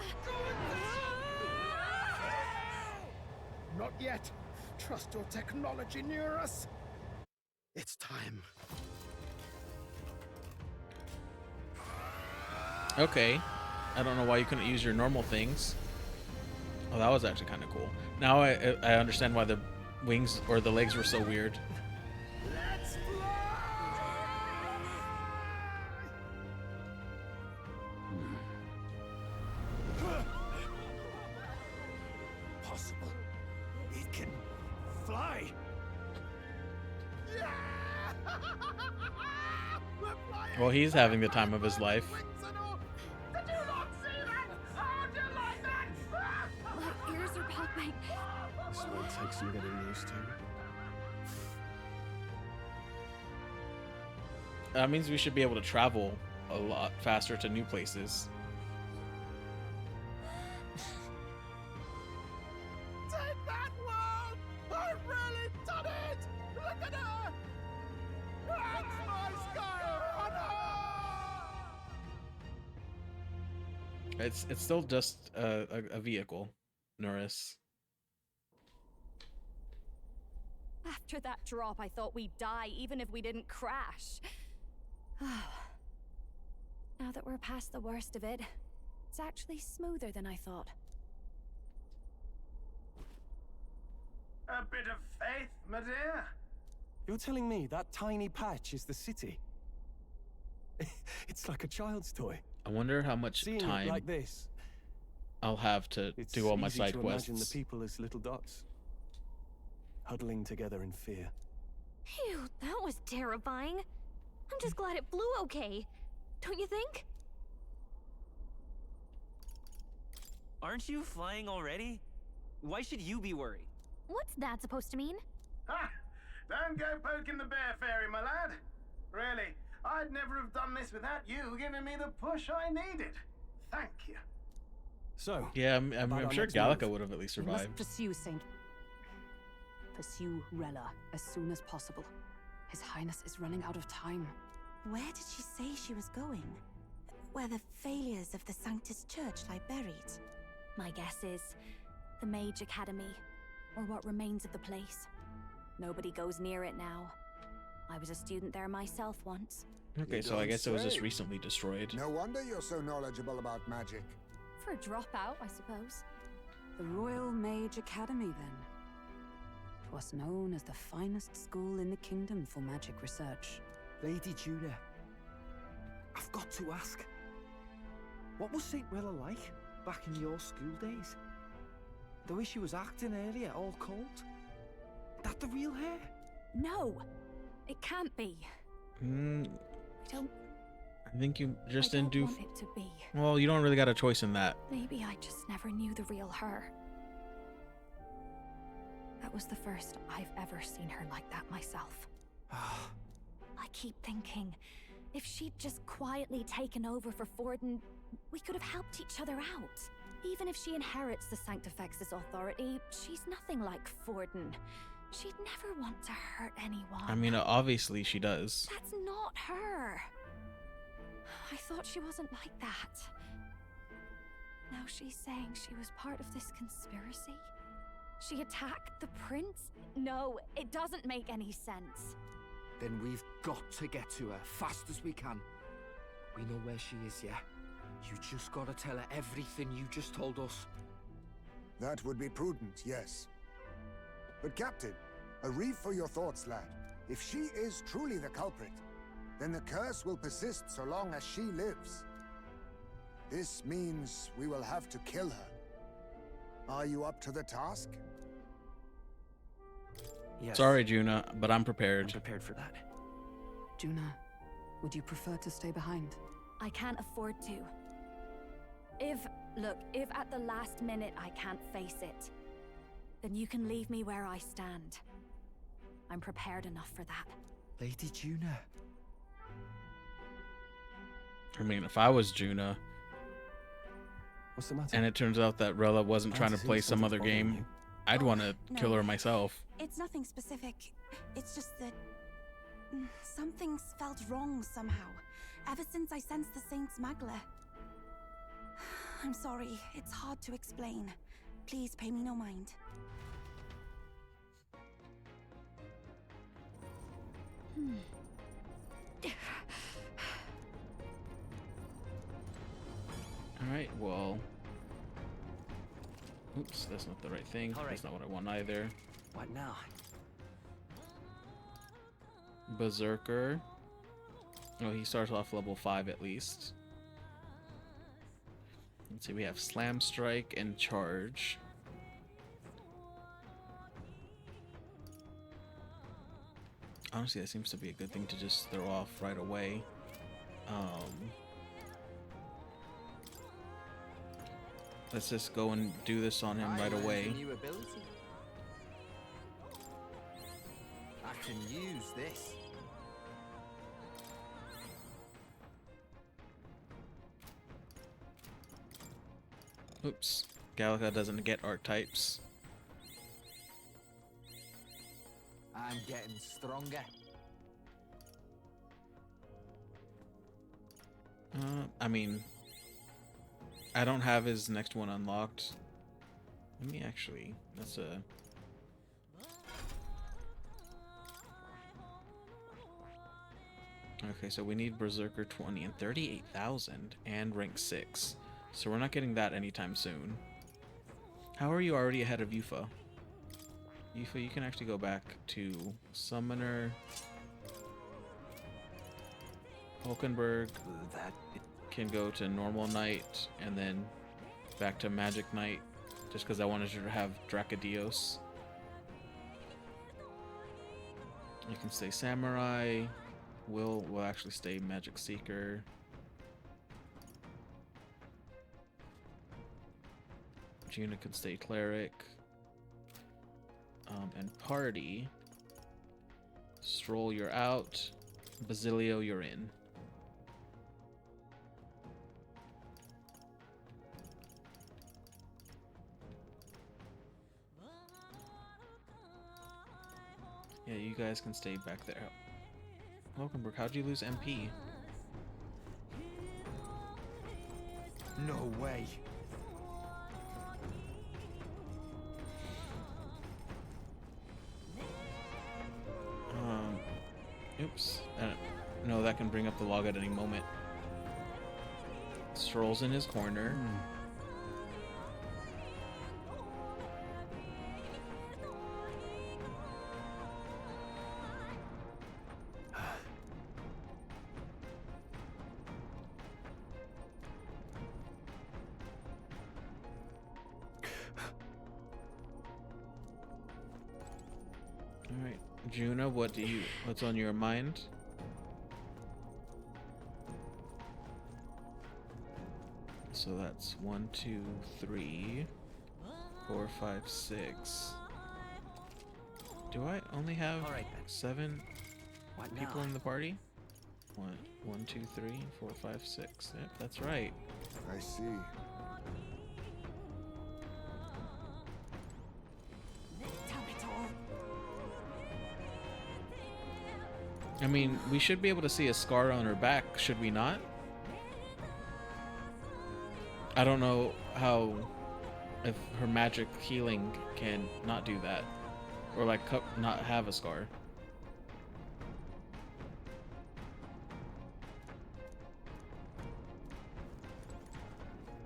Not yet. Trust your technology near us. It's time. Okay. I don't know why you couldn't use your normal things. Oh, that was actually kind of cool. Now I understand why the wings or the legs were so weird. Let's Possible. It can fly. Well, he's having the time of his life. My ears are popping. This might take some getting used to. That means we should be able to travel a lot faster to new places. take that world! I've really done it! Look at her! That's my Skyrunner! It's still just a vehicle, Norris. After that drop, I thought we'd die, even if we didn't crash. Now that we're past the worst of it, it's actually smoother than I thought. A bit of faith, my dear. You're telling me that tiny patch is the city? It's like a child's toy. I wonder how much Seeing it time like this, I'll have to it's do all my easy side to quests. imagine the people as little dots, huddling together in fear. Phew, that was terrifying. I'm just glad it flew okay. Don't you think? Aren't you flying already? Why should you be worried? What's that supposed to mean? Ha! Don't go poking the bear fairy, my lad. Really, I'd never have done this without you giving me the push I needed. Thank you. So, Yeah, I'm sure Gallica would have at least We must survived. pursue Rella as soon as possible. His Highness is running out of time. Where did she say she was going? Where the failures of the Sanctus Church lie buried? My guess is the Mage Academy, or what remains of the place. Nobody goes near it now. I was a student there myself once. Okay, You so I don't guess it was just say. recently destroyed. No wonder you're so knowledgeable about magic. For a dropout, I suppose. The Royal Mage Academy, then. 'Twas known as the finest school in the kingdom for magic research. Lady Juna, I've got to ask. What was St. Rella like back in your school days? The way she was acting earlier, all cold? That the real hair? No! It can't be. Mm, I don't I think you just I didn't don't do. want it to be. Well, you don't really got a choice in that. Maybe I just never knew the real her. That was the first I've ever seen her like that myself. I keep thinking, if she'd just quietly taken over for Forden, we could have helped each other out. Even if she inherits the Sanctifex's authority, she's nothing like Forden. She'd never want to hurt anyone. I mean, obviously she does. That's not her. I thought she wasn't like that. Now she's saying she was part of this conspiracy? She attacked the prince? No, it doesn't make any sense. Then we've got to get to her fast as we can. We know where she is, yeah? You just gotta tell her everything you just told us. That would be prudent, yes. But Captain, a reef for your thoughts, lad. If she is truly the culprit, then the curse will persist so long as she lives. This means we will have to kill her. Are you up to the task? Yes. Sorry, Juna, but I'm prepared. I'm prepared for that. Juna, would you prefer to stay behind? I can't afford to. If at the last minute I can't face it, then you can leave me where I stand. I'm prepared enough for that. Lady Juna. I mean, if I was Juna, What's the matter? and it turns out that Rella wasn't trying to see play some something's other bothering game, you. I'd want to no. kill her myself. It's nothing specific. It's just that something's felt wrong somehow. Ever since I sensed the Saint smuggler. I'm sorry. It's hard to explain. Please pay me no mind. Alright, well... Oops, that's not the right thing. All right. That's not what I want either. What now? Berserker. Oh, he starts off level 5 at least. Let's see, we have Slam Strike and Charge. Honestly, that seems to be a good thing to just throw off right away. Let's just go and do this on him right away. New ability. I can use this. Oops. Gallica doesn't get archetypes. I'm getting stronger. I mean, I don't have his next one unlocked. Let me actually, that's a... Okay, so we need Berserker 20 and 38,000 and rank 6. So we're not getting that anytime soon. How are you already ahead of Yufa? Yufa, you can actually go back to Summoner, Hulkenberg, That can go to Normal Knight, and then back to Magic Knight, just because I wanted you to have Dracodios. You can stay Samurai. Will actually stay Magic Seeker. Juna could stay Cleric. And Party. Stroll, you're out. Basilio, you're in. Yeah, you guys can stay back there. Hulkenberg, how'd you lose MP? no way. Oops. No, that can bring up the log at any moment. Strolls in his corner. Alright. Juna, what's on your mind? So that's 1, 2, 3, 4, 5, 6. Do I only have 7 people in the party? 1, 2, 3, 4, 5, 6. Yep, that's right. I see. I mean, we should be able to see a scar on her back, should we not? I don't know how, if her magic healing can not do that, or like not have a scar.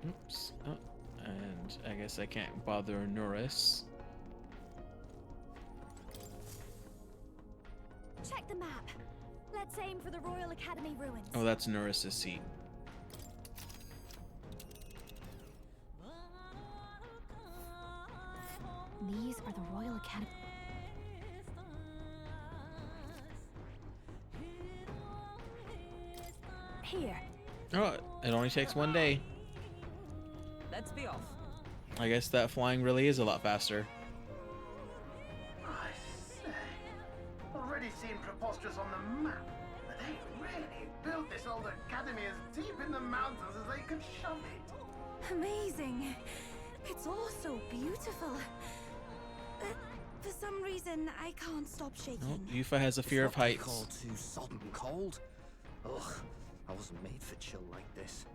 Oops. Oh, and I guess I can't bother Norris. Check the map. Let's aim for the Royal Academy ruins. Oh, that's Norris's seat. These are the Royal Academy. Here. Oh, it only takes 1 day. Let's be off. I guess that flying really is a lot faster. I say, preposterous on the map, but they really built this old academy as deep in the mountains as they could shove it. Amazing. It's all so beautiful. But for some reason, I can't stop shaking. Yufa has a fear of heights. Cold too sodden cold. Ugh, I wasn't made for chill like this.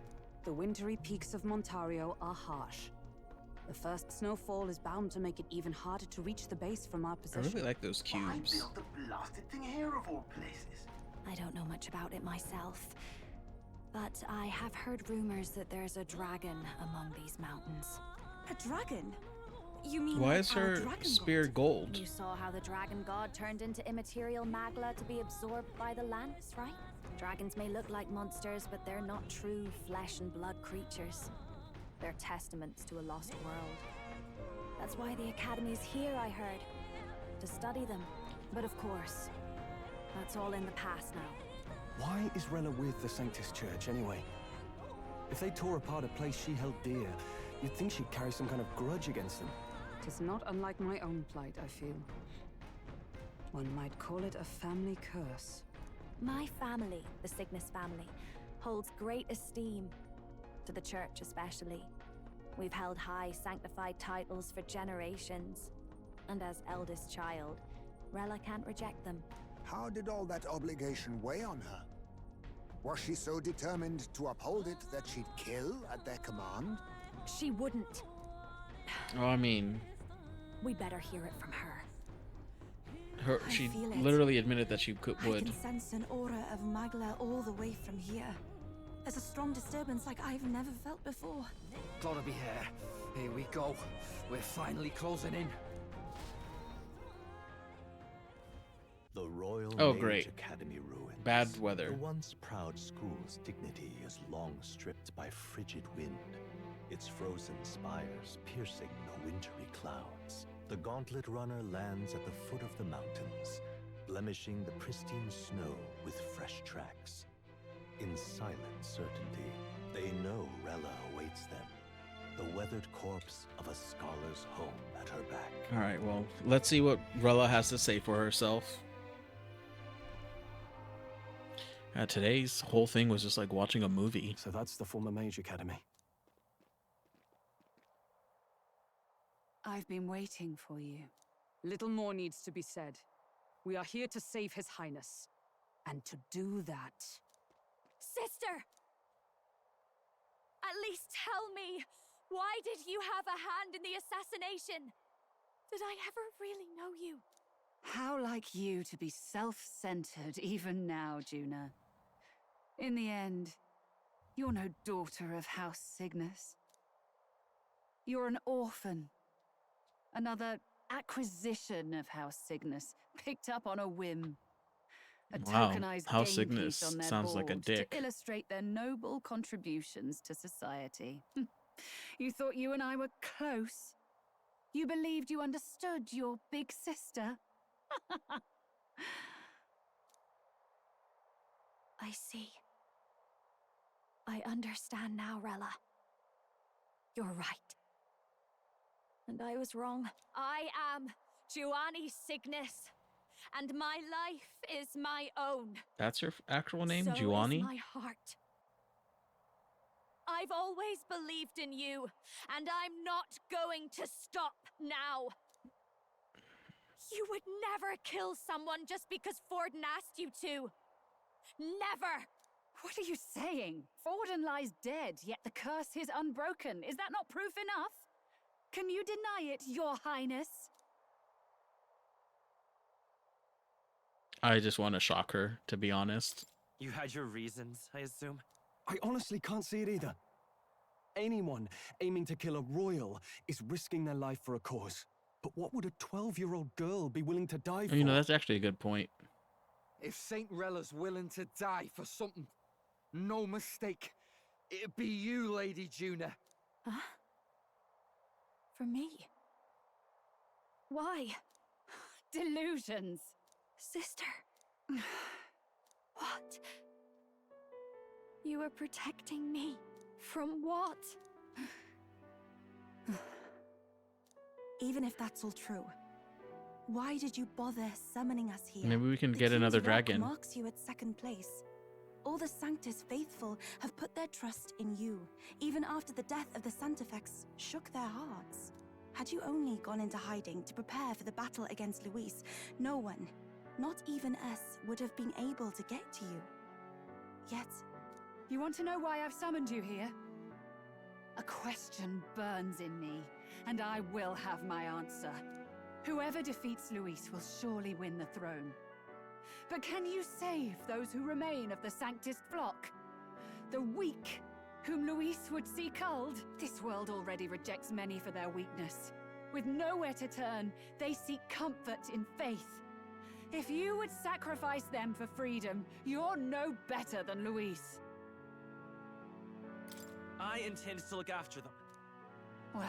The wintry peaks of Montario are harsh. The first snowfall is bound to make it even harder to reach the base from our I position. really like those cubes. Why build the blasted thing here of all places? I don't know much about it myself, but I have heard rumors that there's a dragon among these mountains. A dragon? You mean Why like is our her dragon spear god? gold? You saw how the dragon god turned into immaterial magla to be absorbed by the lance, right? Dragons may look like monsters, but they're not true flesh and blood creatures. They're testaments to a lost world. That's why the Academy's here, I heard. To study them. But of course, that's all in the past now. Why is Rella with the Sanctus Church, anyway? If they tore apart a place she held dear, you'd think she'd carry some kind of grudge against them. Tis not unlike my own plight, I feel. One might call it a family curse. My family, the Cygnus family, holds great esteem, to the church especially. We've held high sanctified titles for generations, and as eldest child, Rella can't reject them. How did all that obligation weigh on her? Was she so determined to uphold it that she'd kill at their command? She wouldn't. Oh, I mean, We better hear it from her. she feel it. literally admitted that she I would. can sense an aura of Magla all the way from here. There's a strong disturbance like I've never felt before. Gotta be here. Here we go. We're finally closing in. The Royal Oh, Mage great. Academy ruins. Bad weather. The once proud school's dignity is long stripped by frigid wind, its frozen spires piercing the wintry clouds. The gauntlet runner lands at the foot of the mountains, blemishing the pristine snow with fresh tracks. In silent certainty, they know Rella awaits them, the weathered corpse of a scholar's home at her back. All right, well, let's see what Rella has to say for herself. Today's whole thing was just like watching a movie. So that's the former Mage Academy. I've been waiting for you. Little more needs to be said. We are here to save His Highness. And to do that... Sister! At least tell me, why did you have a hand in the assassination? Did I ever really know you? How like you to be self-centered even now, Juna. In the end, you're no daughter of House Cygnus. You're an orphan. Another acquisition of House Cygnus, picked up on a whim. A Wow, tokenized House game piece Cygnus on their sounds like a board dick. to illustrate their noble contributions to society. You thought you and I were close? You believed you understood your big sister? I see. I understand now, Rella. You're right. And I was wrong. I am Giovanni Cygnus, and my life is my own. That's her actual name, So Giovanni? is my heart. I've always believed in you, and I'm not going to stop now. You would never kill someone just because Forden asked you to. Never! What are you saying? Forden lies dead, yet the curse is unbroken. Is that not proof enough? Can you deny it, Your Highness? I just want to shock her, to be honest. You had your reasons, I assume? I honestly can't see it either. Anyone aiming to kill a royal is risking their life for a cause. But what would a 12-year-old girl be willing to die for? You know, that's actually a good point. If Saint Rella's willing to die for something, no mistake, it'd be you, Lady Juna. Huh? For me? Why? Delusions. Sister. What? You were protecting me from what? Even if that's all true, Why did you bother summoning us here? Maybe we can The get King's another Rock dragon. marks you at second place. All the Sanctus faithful have put their trust in you, even after the death of the Santafex shook their hearts. Had you only gone into hiding to prepare for the battle against Luis, no one, not even us, would have been able to get to you. Yet... You want to know why I've summoned you here? A question burns in me, and I will have my answer. Whoever defeats Luis will surely win the throne. But can you save those who remain of the Sanctus flock? The weak, whom Luis would see culled? This world already rejects many for their weakness. With nowhere to turn, they seek comfort in faith. If you would sacrifice them for freedom, you're no better than Luis. I intend to look after them. Well,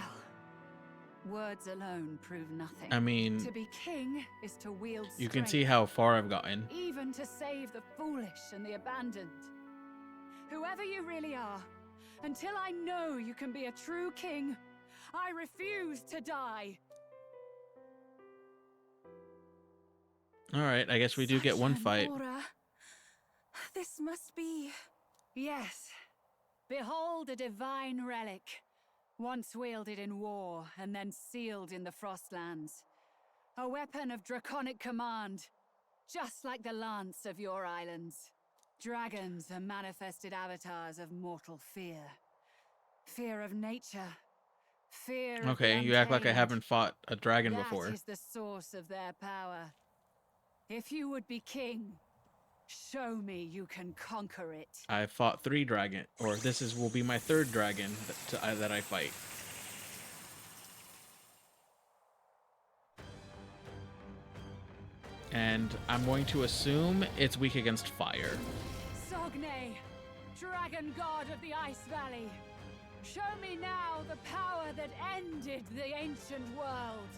words alone prove nothing. I mean, to be king is to wield strength. you can see how far I've gotten. Even to save the foolish and the abandoned. Whoever you really are, until I know you can be a true king, I refuse to die. Alright, I guess we do get one fight. Aura. This must be... Yes. Behold a divine relic. Once wielded in war, and then sealed in the Frostlands. A weapon of draconic command, just like the lance of your islands. Dragons are manifested avatars of mortal fear. Fear of nature. Fear of Okay, the you act like I untamed. haven't fought a dragon before. That is the source of their power. If you would be king, show me you can conquer it. I fought 3 dragon, or will be my 3rd dragon that I fight. And I'm going to assume it's weak against fire. Sogne, dragon god of the Ice Valley. Show me now the power that ended the ancient world.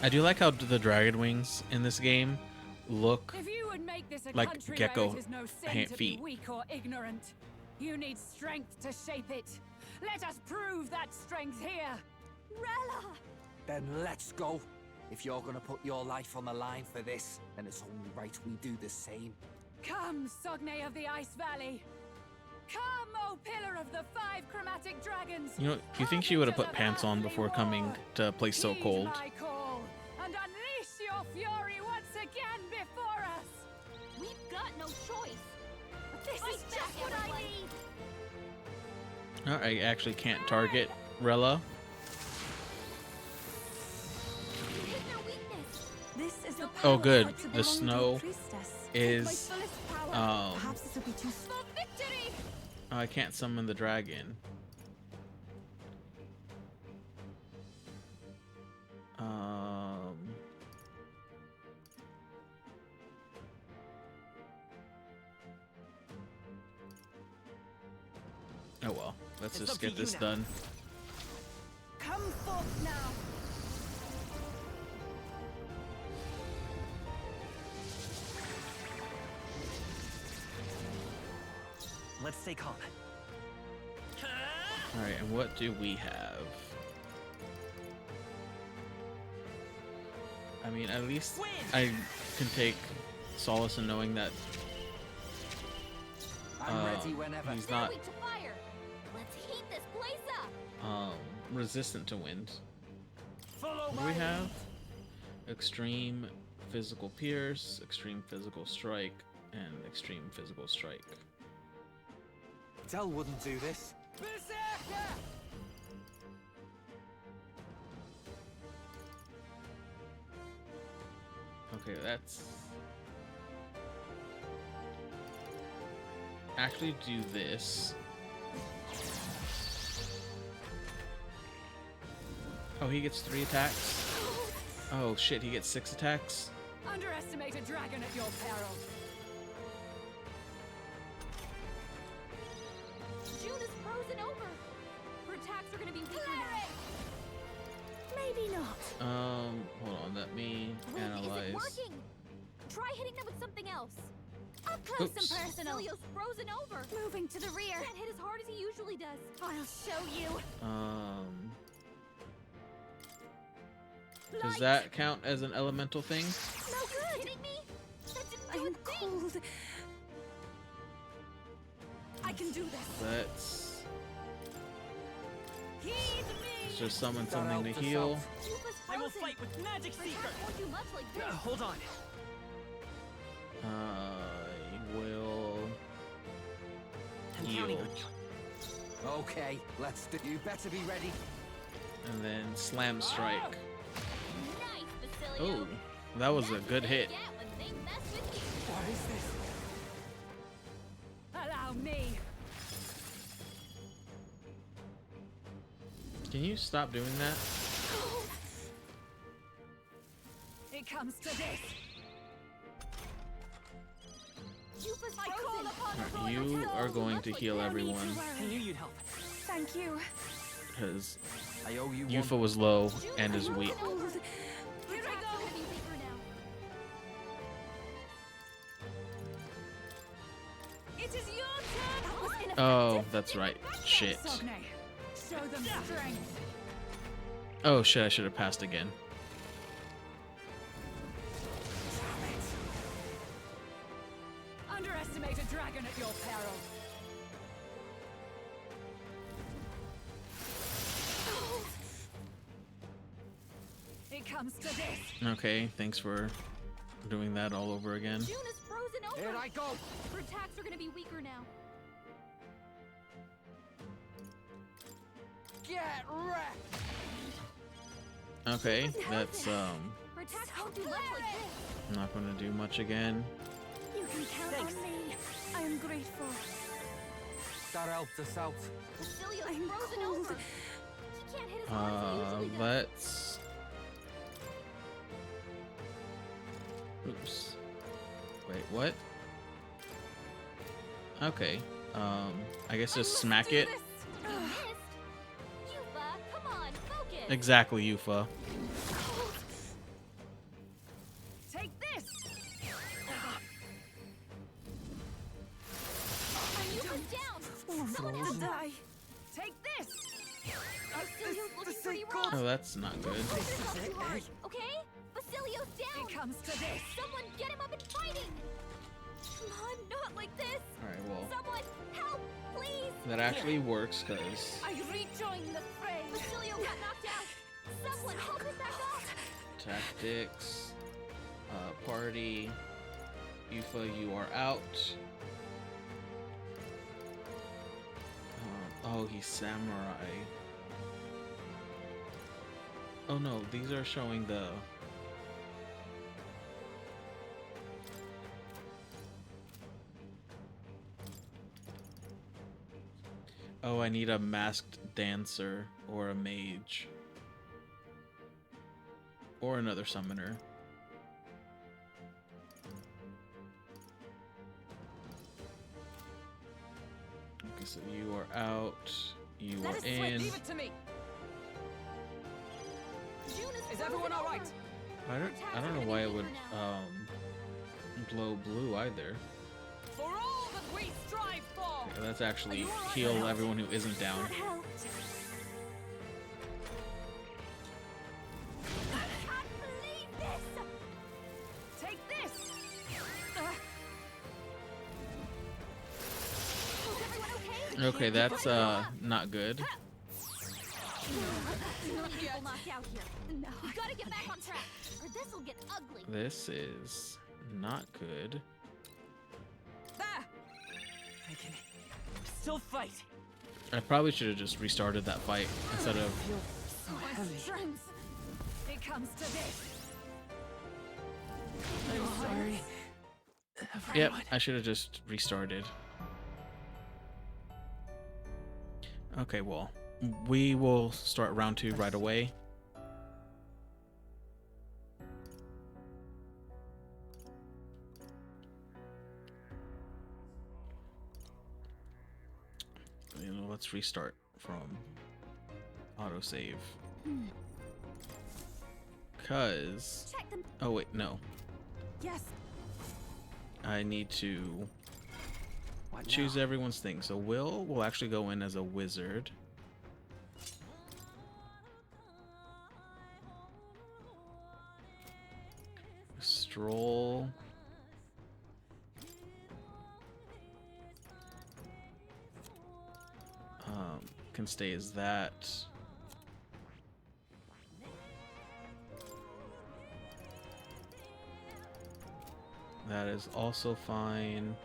I do like how the dragon wings in this game look If you would make this a like country gecko where it is no sin to be feet. weak or ignorant, you need strength to shape it. Let us prove that strength here. Rella! Then let's go. If you're gonna put your life on the line for this, then it's only right we do the same. Come, Sogne of the Ice Valley. Come, O pillar of the 5 chromatic dragons. You know, you think she would have put pants on before coming to play So Heed Cold? my call and unleash your fury once again before us. We've got no choice. This is just what I need! Oh, I actually can't target Rella. Hit their weakness. This is the Oh, power good. thought to The belong to a snow priestess. is, My fullest power. Perhaps this will be too For victory! oh, I can't summon the dragon. Oh well, let's It's just up to get you this now. done. Come forth now. Let's stay calm. Alright, and what do we have? I mean, at least I can take solace in knowing that I'm ready whenever. he's not Weak to fire. Let's heat this place up. resistant to wind. Follow What do we have? Extreme physical pierce, extreme physical strike, and extreme physical strike. Dell wouldn't do this. Berserker! Okay, that's... Actually do this. Oh, he gets 3 attacks? Oh shit, he gets 6 attacks? Underestimate a dragon at your peril. June is frozen over. Her attacks are gonna be weaker now. Maybe not. Hold on, let me Wait, analyze. is it working? Try hitting them with something else. Up close Oops. and personal. Cilio's frozen over. Moving to the rear. Can't hit as hard as he usually does. I'll show you. Does that count as an elemental thing? No good. Kidding me? I'm cold. I can do this. Let's Heed me. just summon something to heal. I will fight with Magic Seeker. Won't do much like this. Hold on. I will I'm counting heal. on you. Okay, let's do. You better be ready. And then slam strike. Nice, Basilio. Oh, that was a good hit. Get when they mess with you. What is this? Allow me. Can you stop doing that? It comes to this. Yufa's I call frozen. upon Alright, you are going to heal everyone I knew you'd help. Thank you. because I owe you Yufa was low and is weak. Here I go. Gonna be weaker now. It is your turn. Oh, that's right. Shit. Sogne, show them strength. Oh shit, I should have passed again. Underestimate a dragon at your peril. It comes to this. Okay, thanks for doing that all over again. June is frozen over. Here I go. Her attacks are gonna be weaker now. Get wrecked. Okay, that's Her attacks won't do much like this. not gonna do much again. You can count on me. I am grateful. That helped us out. Basilio's I'm frozen cold. over. He can't hit as hard as he usually does. Let's. Oops. Wait, what? Okay. I guess just smack it. You missed. Yufa, come on, focus. Exactly, Yufa. Take this. Yufa's down. Someone else Die. Take this. Basilio's looking pretty rough. Oh, that's not good. Push yourself too hard, okay? Basilio's down. It comes to this. Someone get him up and fighting. Come on, not like this. Alright, well, Someone help, please. that actually works because I rejoin the fray. Basilio got knocked out. Someone help him back up. tactics, party, Yufa, you are out. Oh, he's samurai. Oh no, these are showing the. Oh, I need a masked dancer or a mage. Or another summoner. Okay, so you are out. You Let are us switch. in. Leave it to me. June Is everyone all right? I don't know why it would glow blue either. For all that we strive for. Yeah, that's actually heal everyone who isn't down. That helped. I can't believe this. Take this. Is everyone okay? Okay, that's not good. Too many people knocked out here. No. You gotta get back on track, or this'll get ugly. This is not good. There. I can still fight. I probably should have just restarted that fight instead of. So heavy. Strength. It comes to this. I'm sorry. Yep, I should have just restarted. Okay, well, we will start round 2 right away. You know, let's restart from autosave. Cause Check them. oh wait, no. Yes. I need to choose everyone's thing. So will actually go in as a wizard. Stroll. Can stay as that. That is also fine.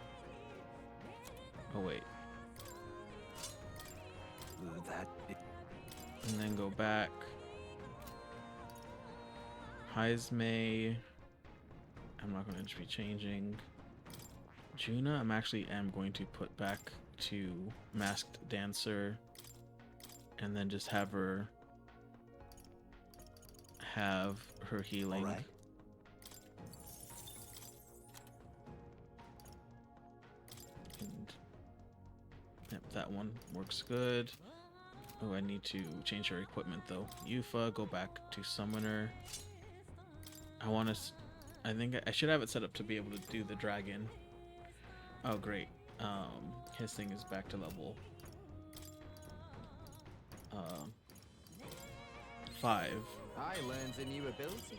Oh wait. And then go back. Heismay. I'm not going to just be changing. Juna, I'm actually going to put back to Masked Dancer. And then just have her healing. All right. And yep, that one works good. Oh, I need to change her equipment though. Yufa, go back to Summoner. I think I should have it set up to be able to do the dragon. Oh, great. His thing is back to level 5. I learned a new ability.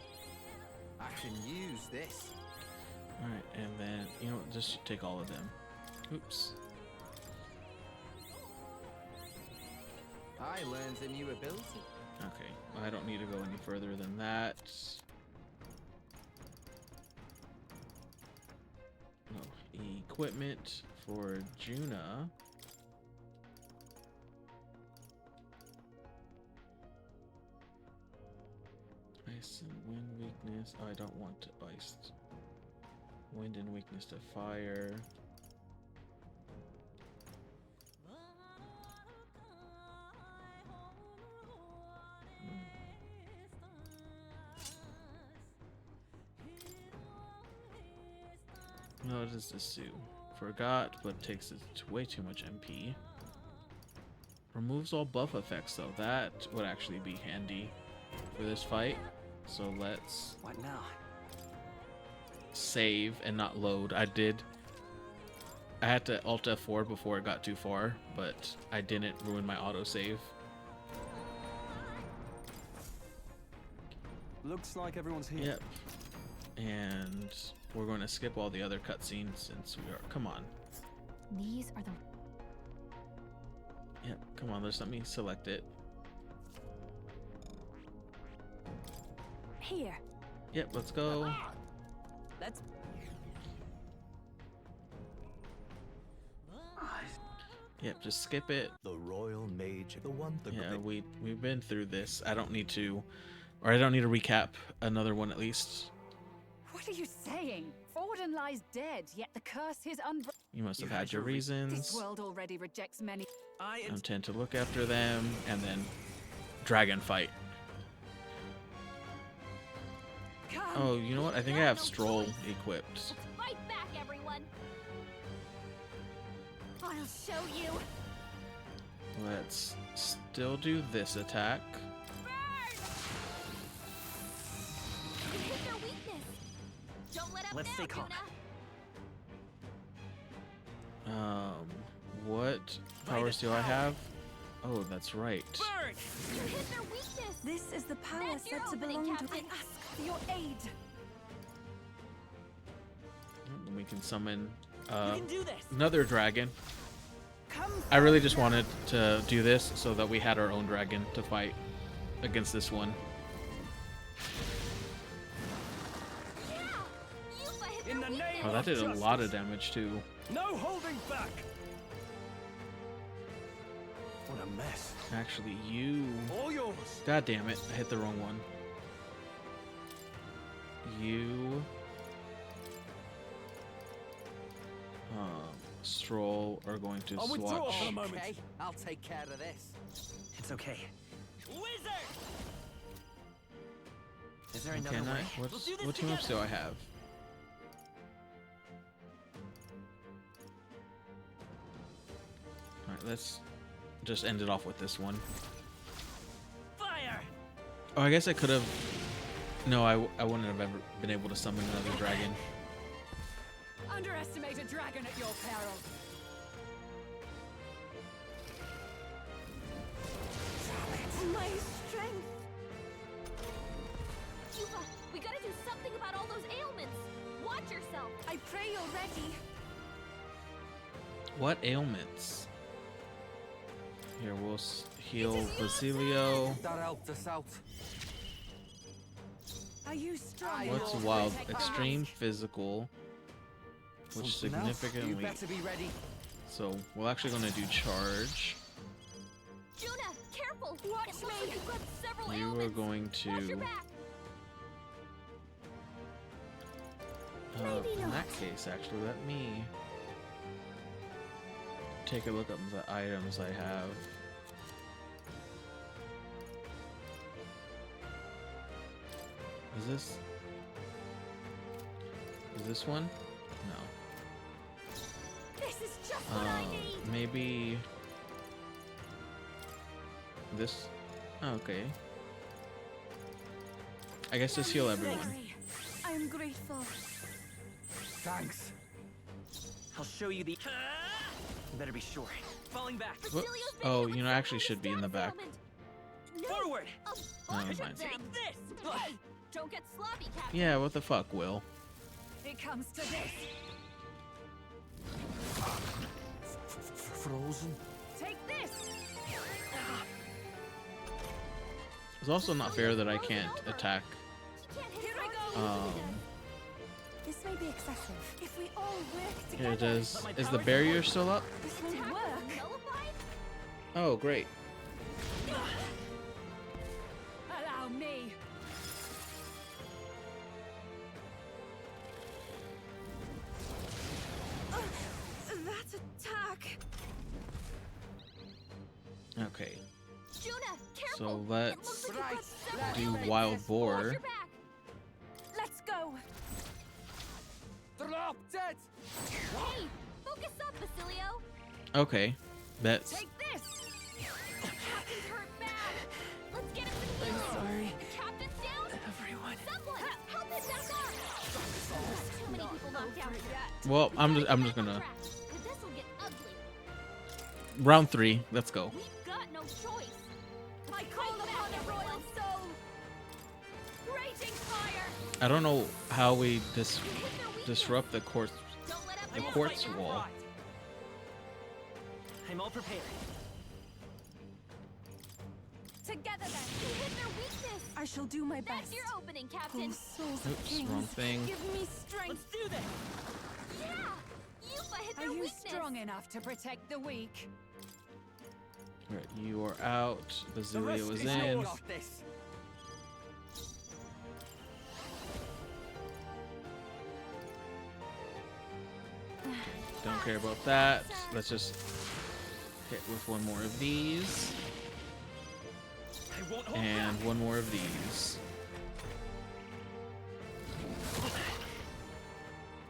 I can use this. Alright, and then, you know, just take all of them. Oops. I learned a new ability. Okay, I don't need to go any further than that. Oh, equipment for Juna. Ice and wind weakness. Oh, I don't want ice. Wind and weakness to fire. No, it is the Sue. Forgot, but takes it way too much MP. Removes all buff effects though. That would actually be handy for this fight. So let's What now? save and not load. I had to Alt F4 before it got too far, but I didn't ruin my autosave. Looks like everyone's here. Yep. And we're going to skip all the other cutscenes since we are. Come on. These are the. Yep. Come on. Let me select it. Here. Yep. Let's go. Let's. Yep. Just skip it. The royal mage, the one. Yeah. We've been through this. I don't need to recap another one at least. What are you saying? Forden lies dead, yet the curse is unbroken. You must have had your reasons. This world already rejects many. I intend to look after them and then dragon fight. Oh, you know what? I think I have Stroll equipped. Fight back, everyone! I'll show you. Let's still do this attack. You hit their weakness. Don't let up Let's now, stay calm. Juna. What powers do I have? Oh, that's right. You hit their weakness. This is the power That's your said to opening, belong to. Captain. I ask for your aid. We can summon You can do this. another dragon. Come I really just wanted to do this so that we had our own dragon to fight against this one. In the name Oh, that of did a justice. lot of damage too. No holding back. What a mess. Actually, you. All yours. God damn it! I hit the wrong one. You. Stroll are going to I'll withdraw swatch. for the moment. Okay, I'll take care of this. It's okay. Wizard. Is there Can another I? way? What team ups do I have? Alright, let's just end it off with this one. Fire. Oh, I guess I could have. No, I wouldn't have ever been able to summon another dragon. Underestimate a dragon at your peril. My strength. Yuba, We gotta do something about all those ailments. Watch yourself. I pray you're ready. What ailments? Here, we'll heal Basilio. That helped us out. Are you strong? What's wild? Extreme physical, which Something else? significantly. You better be ready. So we're actually gonna do charge. Juna, careful. Watch it looks me. like you've got several You are ailments. going Watch your to. back. In that case, actually, let me take a look at the items I have. Is this one? No. This is just what I need. Maybe this. Oh, okay. I guess just heal everyone. I am grateful. Thanks. I'll show you the. You better be sure. Falling back. Whoop. Oh, you know, I actually should be in the back. Forward. Never mind. Take this. Hey, don't get sloppy, Captain. Yeah, what the fuck, Will? It comes to this. Frozen. Take this. It's also not fair that I can't attack. Here I go. This may be excessive. If we all work Here together. it is. Is the barrier still up? This won't work. Oh, great. Allow me. That attack. Okay. Juna, careful. So let's It looks like you've got do several Wild ailments. Boar. Watch your back. Let's go. Drop dead. Hey, focus up, Basilio. Okay. That's Take this. Captain's hurt bad. Let's get him some healing. sorry. The captain's down. Everyone. Someone, help him back up. Too many people knocked out. well. I'm just gonna This'll get ugly. round 3. Let's go. We've got no choice. I call upon a royal soul. Raging fire. I don't know how we disrupt the quartz Don't let up. the quartz wall. I'm all prepared. Together then. You hit their weakness. I shall do my That's best. your opening, Captain. Oh, souls of Oops, kings. wrong thing. Give me strength. Let's do this. Yeah, Yuffie hit Are their you weakness. strong enough to protect the weak? Right, you are out. The Basilio rest is is in. yours. Got this. Don't care about that. Let's just hit with one more of these. I won't hold And back. one more of these.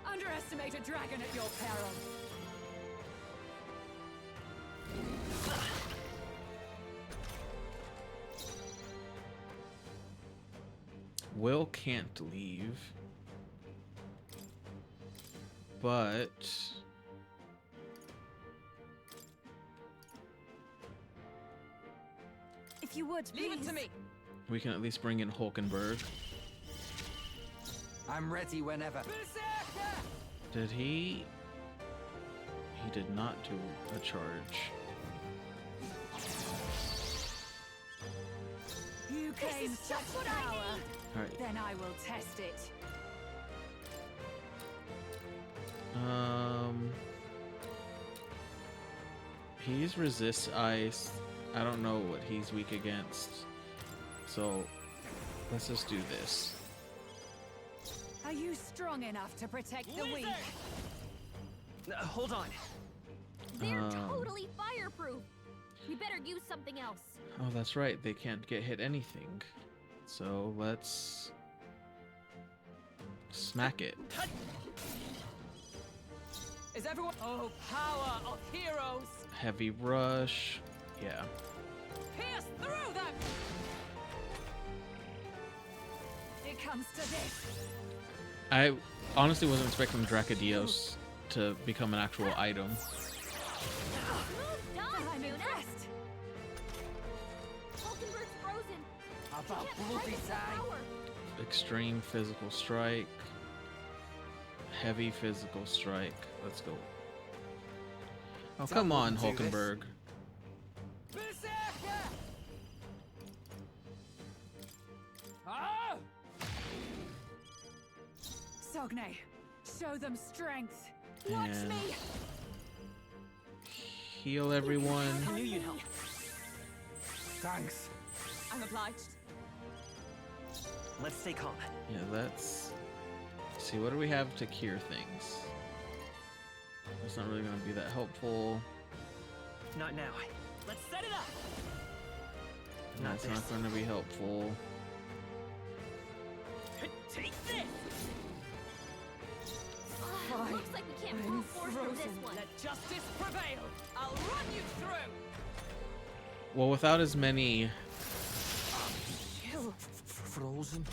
Underestimate a dragon at your peril. Will can't leave. But If you would, Leave it to me. we can at least bring in Hulkenberg. I'm ready whenever. Did he? He did not do a charge. You claim such power. Alright. Then I will test it. He's resist ice. I don't know what he's weak against. So let's just do this. Are you strong enough to protect the weak? Hold on. They're totally fireproof. We better use something else. Oh, that's right. They can't get hit anything. So let's smack it. Is everyone? Oh, power of heroes! Heavy rush. Yeah. Pierce through them! It comes to this. I honestly wasn't expecting Dracodios to become an actual item. I'm impressed. Hulkenberg's frozen. About Can't bloody fight his time. power. extreme physical strike, heavy physical strike. Let's go. Oh, come on, Hulkenberg. Sogne, show them strength. Watch And me. heal everyone. I knew you'd help. Thanks. I'm obliged. Let's stay calm. Yeah, let's see. What do we have to cure things? That's not really going to be that helpful. Not now. Let's set it up. That's not going to be helpful. Take this. Looks like we can't move forward from this one. Let justice prevail. I'll run you through. Well, without as many. Frozen.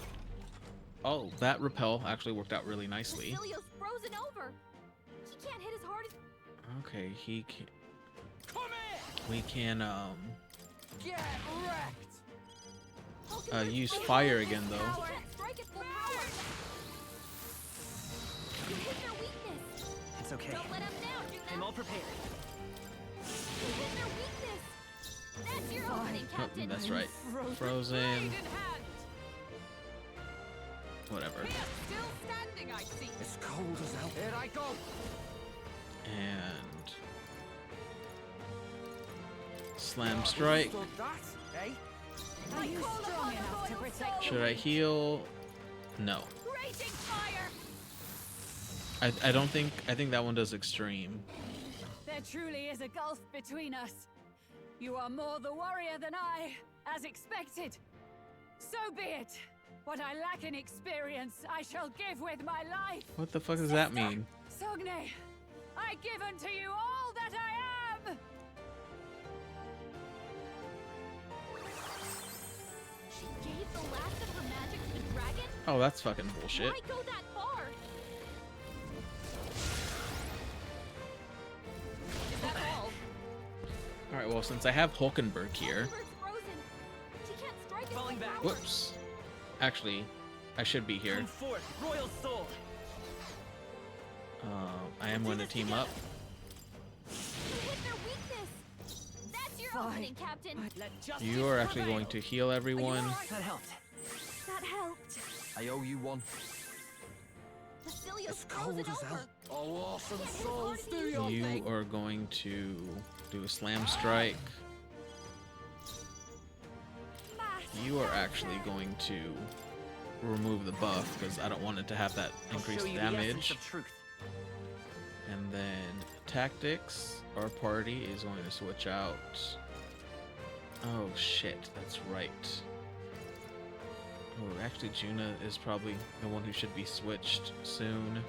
Oh, that repel actually worked out really nicely. Cecilio's frozen over. He can't hit as hard as. Okay, he can. Come here. We can Get wrecked. use fire again though. You can't strike at full power. You hit their weakness. It's okay. Don't let them down, Juno. I'm all prepared. You hit their weakness. That's your opening, Oh, Captain. that's right. Frozen. Whatever. Still standing, I see. It's cold as hell. Here I go. And slam strike. Eh? Are you strong enough to protect? Should I heal? No. Raging fire. I don't think. I think that one does extreme. There truly is a gulf between us. You are more the warrior than I, as expected. So be it. What I lack in experience, I shall give with my life. What the fuck does that mean? Sogne, I give unto you all that I am. She gave the last of her magic to the dragon? Oh, that's fucking bullshit. Why go that far? Is that all? All right. Well, since I have Hulkenberg here. Hulkenberg's frozen. She can't strike at Falling full back. power. Whoops. Actually, I should be here. Come forth, Royal Soul. I am going to team up. You hit their weakness. That's your opening, Captain. You are actually going to heal everyone. That helped. That helped. I owe you one. Cecilio's Cold frozen as hell. over. Oh, awesome Can't hit as souls, hard as do you your You thing. are going to do a slam strike. You are actually going to remove the buff because I don't want it to have that increased I'll show you the essence damage. of truth. And then tactics, our party is going to switch out. Oh shit, that's right. Oh, actually Juna is probably the one who should be switched soon.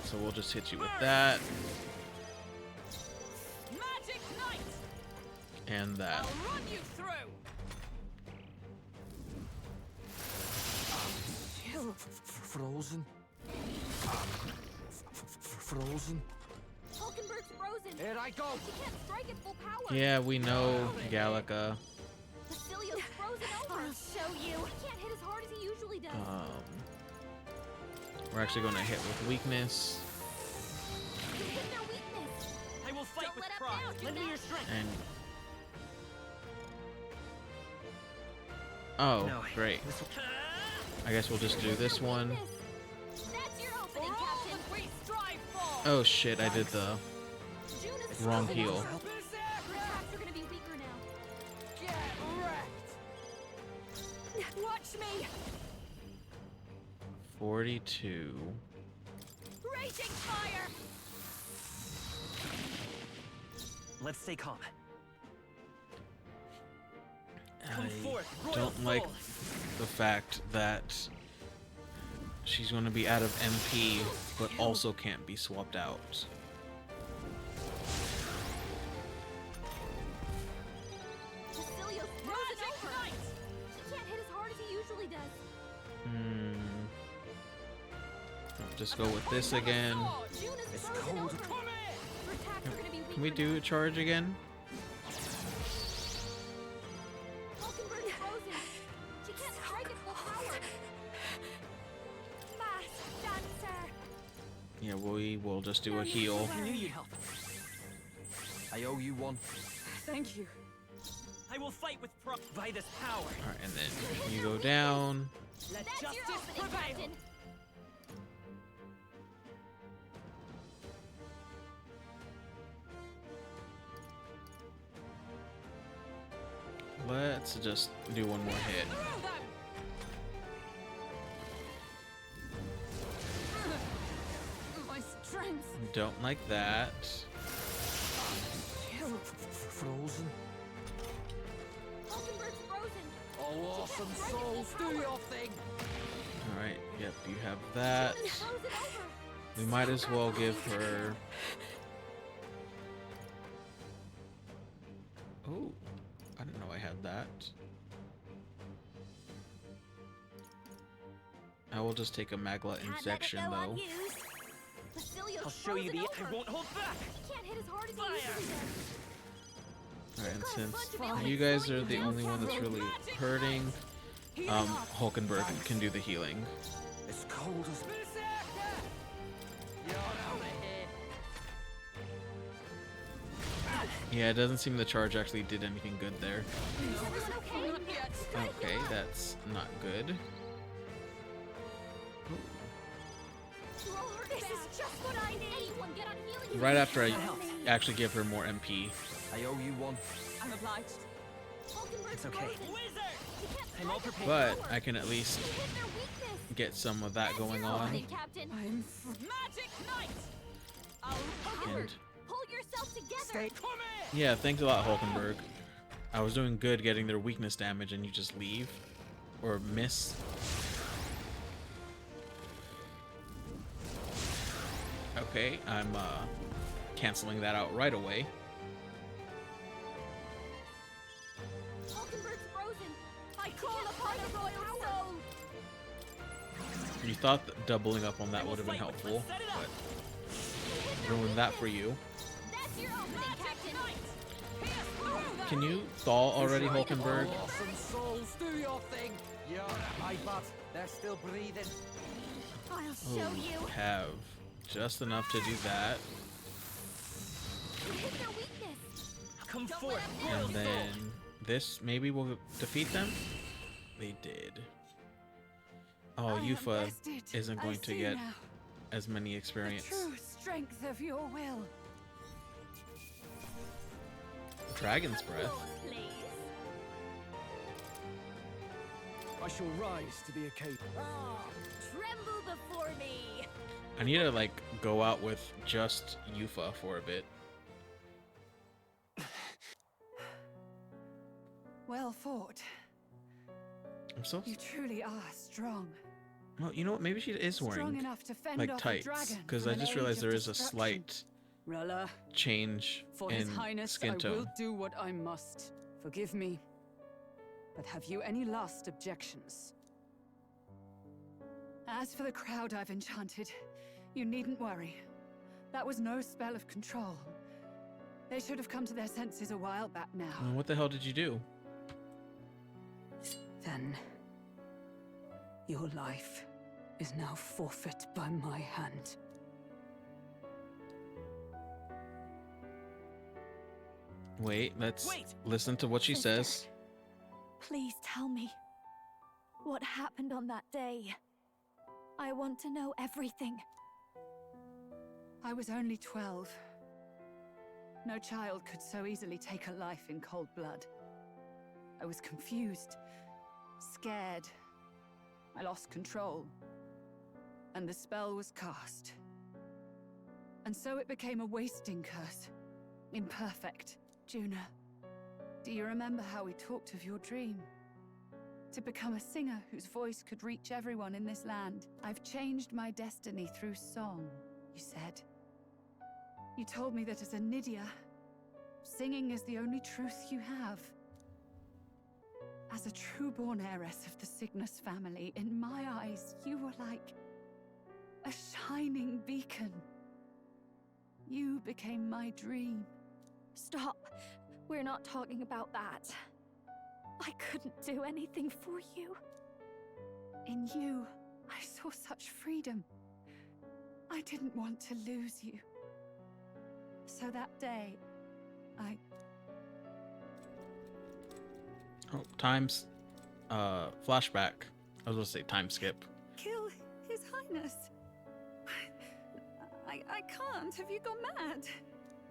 So we'll just hit you with that Magic Knight. and that. I'll run you through. Frozen. Frozen. Hulkenberg's frozen. Here I go. She can't strike at full power. Yeah, we know, Gallica. Cecilio's frozen over. I'll show you. He can't hit as hard as he usually does. We're actually going to hit with weakness. You hit their weakness. I will fight Don't with let 'em pride. down, Lend me Juna. your strength. And oh, No. great. I guess we'll just do this one. That's your opening, For all Captain. that we strive for. Oh shit, I did the Juna's wrong frozen heal. over. Her attacks are gonna be weaker now. Get wrecked. Watch me. 42. Raging fire. Let's stay calm. I forth, Royal don't like Soul. the fact that she's going to be out of MP, but also can't be swapped out. Cecilio's frozen Magic over. Knight. She can't hit as hard as he usually does. I'll just go with this again. Juna's It's frozen cold. over. Her attacks are gonna be weaker Can we do a charge again? Hulkenberg's frozen. She can't strike at full power. Yeah, we will just do a heal. I knew you'd help. I owe you one. Thank you. I will fight with by this power. Alright, and then you go down. Let That's justice your opening, prevail. Captain. Let's just do one more hit. My strength. Don't like that. Frozen. Hulkenberg's frozen. Oh, awesome souls, do your thing. Alright, yep, you have that. Human's frozen over. We might as well give her... Oh, I didn't know I had that. I will just take a Magla injection though. I'll show you the. I won't hold back. He can't hit as hard as he usually does. Alright, and since you guys are the only one that's really hurting, Hulkenberg can do the healing. It's cold as... Yeah, it doesn't seem the charge actually did anything good there. Okay, that's not good. This is just what I need. Anyone get on healing. Right after I actually give her more MP. I owe you one. I'm obliged. It's okay. I'm all prepared. But I can at least get some of that going on. Captain. I'm magic knight. And Pull yourself together. yeah, thanks a lot, Hulkenberg. I was doing good getting their weakness damage and you just leave. Or miss. Okay, I'm canceling that out right away. Hulkenberg's frozen. I call upon the royal soul. You thought that doubling up on that would have been helpful, but ruined that for you. That's your opening, Captain. Can you thaw already, Hulkenberg? Awesome souls, do your thing. You're my butt. They're still breathing. I'll Oh, show you. have just enough to do that. You hit their weakness. Come forth. And then this maybe will defeat them? They did. Oh, Yufa isn't going to get as many experience. The true strength of your will. Dragon's Breath. I shall rise to the occasion. Oh, tremble before me. I need to like go out with just Yufa for a bit. Well fought. I'm so You truly are strong. well. You know what? Maybe she is Strong wearing enough to fend like off a tights dragon because from I an just age realized of there is a destruction. slight Rella, change for in His Highness, skin I will tone. do what I must. Forgive me. But have you any last objections? As for the crowd I've enchanted, you needn't worry. That was no spell of control. They should have come to their senses a while back now. Well, what the hell did you do? Then, your life is now forfeit by my hand. Wait, let's listen to what she says. Please tell me what happened on that day. I want to know everything. I was only 12. No child could so easily take a life in cold blood. I was confused, scared. I lost control. And the spell was cast. And so it became a wasting curse. Imperfect. Juna, do you remember how we talked of your dream? To become a singer whose voice could reach everyone in this land. I've changed my destiny through song, you said. You told me that as a Nydia, singing is the only truth you have. As a true-born heiress of the Cygnus family, in my eyes, you were like a shining beacon. You became my dream. Stop. We're not talking about that. I couldn't do anything for you. In you, I saw such freedom. I didn't want to lose you. So that day, I... Oh, times. Flashback. I was going to say time skip. Kill His Highness. I can't. Have you gone mad?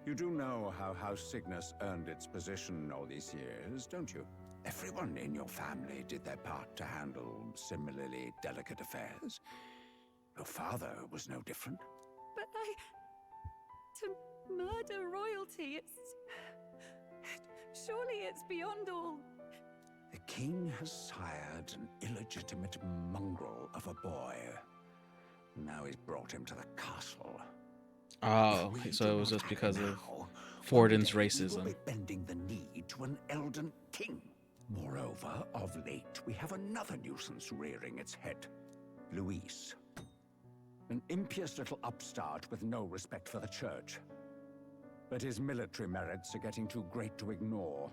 You do know how House Cygnus earned its position all these years, don't you? Everyone in your family did their part to handle similarly delicate affairs. Your father was no different. But to murder royalty, surely it's beyond all. The king has sired an illegitimate mongrel of a boy. Now he's brought him to the castle. Oh, okay, so it was just because of Forden's racism. We will be bending the knee to an Elden king. Moreover, of late, we have another nuisance rearing its head. Luis. An impious little upstart with no respect for the church. But his military merits are getting too great to ignore.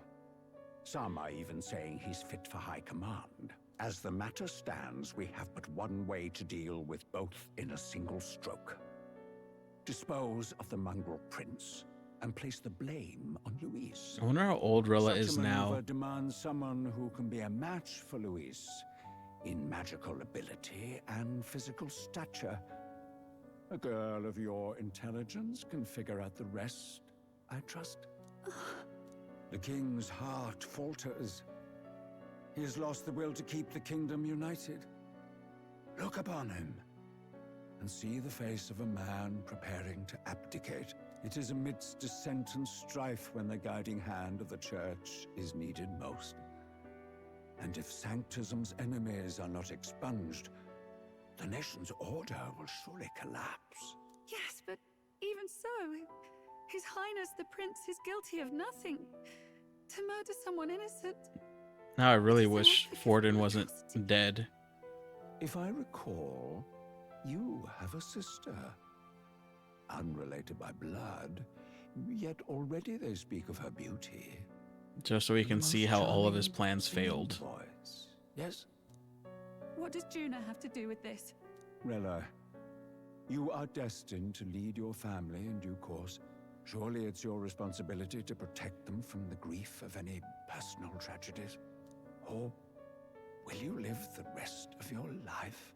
Some are even saying he's fit for high command. As the matter stands, we have but one way to deal with both in a single stroke. Dispose of the mongrel prince and place the blame on Luis. I wonder how old Rilla is Such a now. maneuver demands someone who can be a match for Luis in magical ability and physical stature. A girl of your intelligence can figure out the rest, I trust. The king's heart falters. He has lost the will to keep the kingdom united. Look upon him and see the face of a man preparing to abdicate. It is amidst dissent and strife when the guiding hand of the church is needed most. And if Sanctism's enemies are not expunged, the nation's order will surely collapse. Yes, but even so, His Highness the Prince is guilty of nothing. To murder someone innocent... Now I really wish Forden wasn't dead. If I recall, you have a sister. Unrelated by blood, yet already they speak of her beauty. Just so we can see how all of his plans failed. Voice. Yes? What does Juna have to do with this? Rella, you are destined to lead your family in due course. Surely it's your responsibility to protect them from the grief of any personal tragedies. Or will you live the rest of your life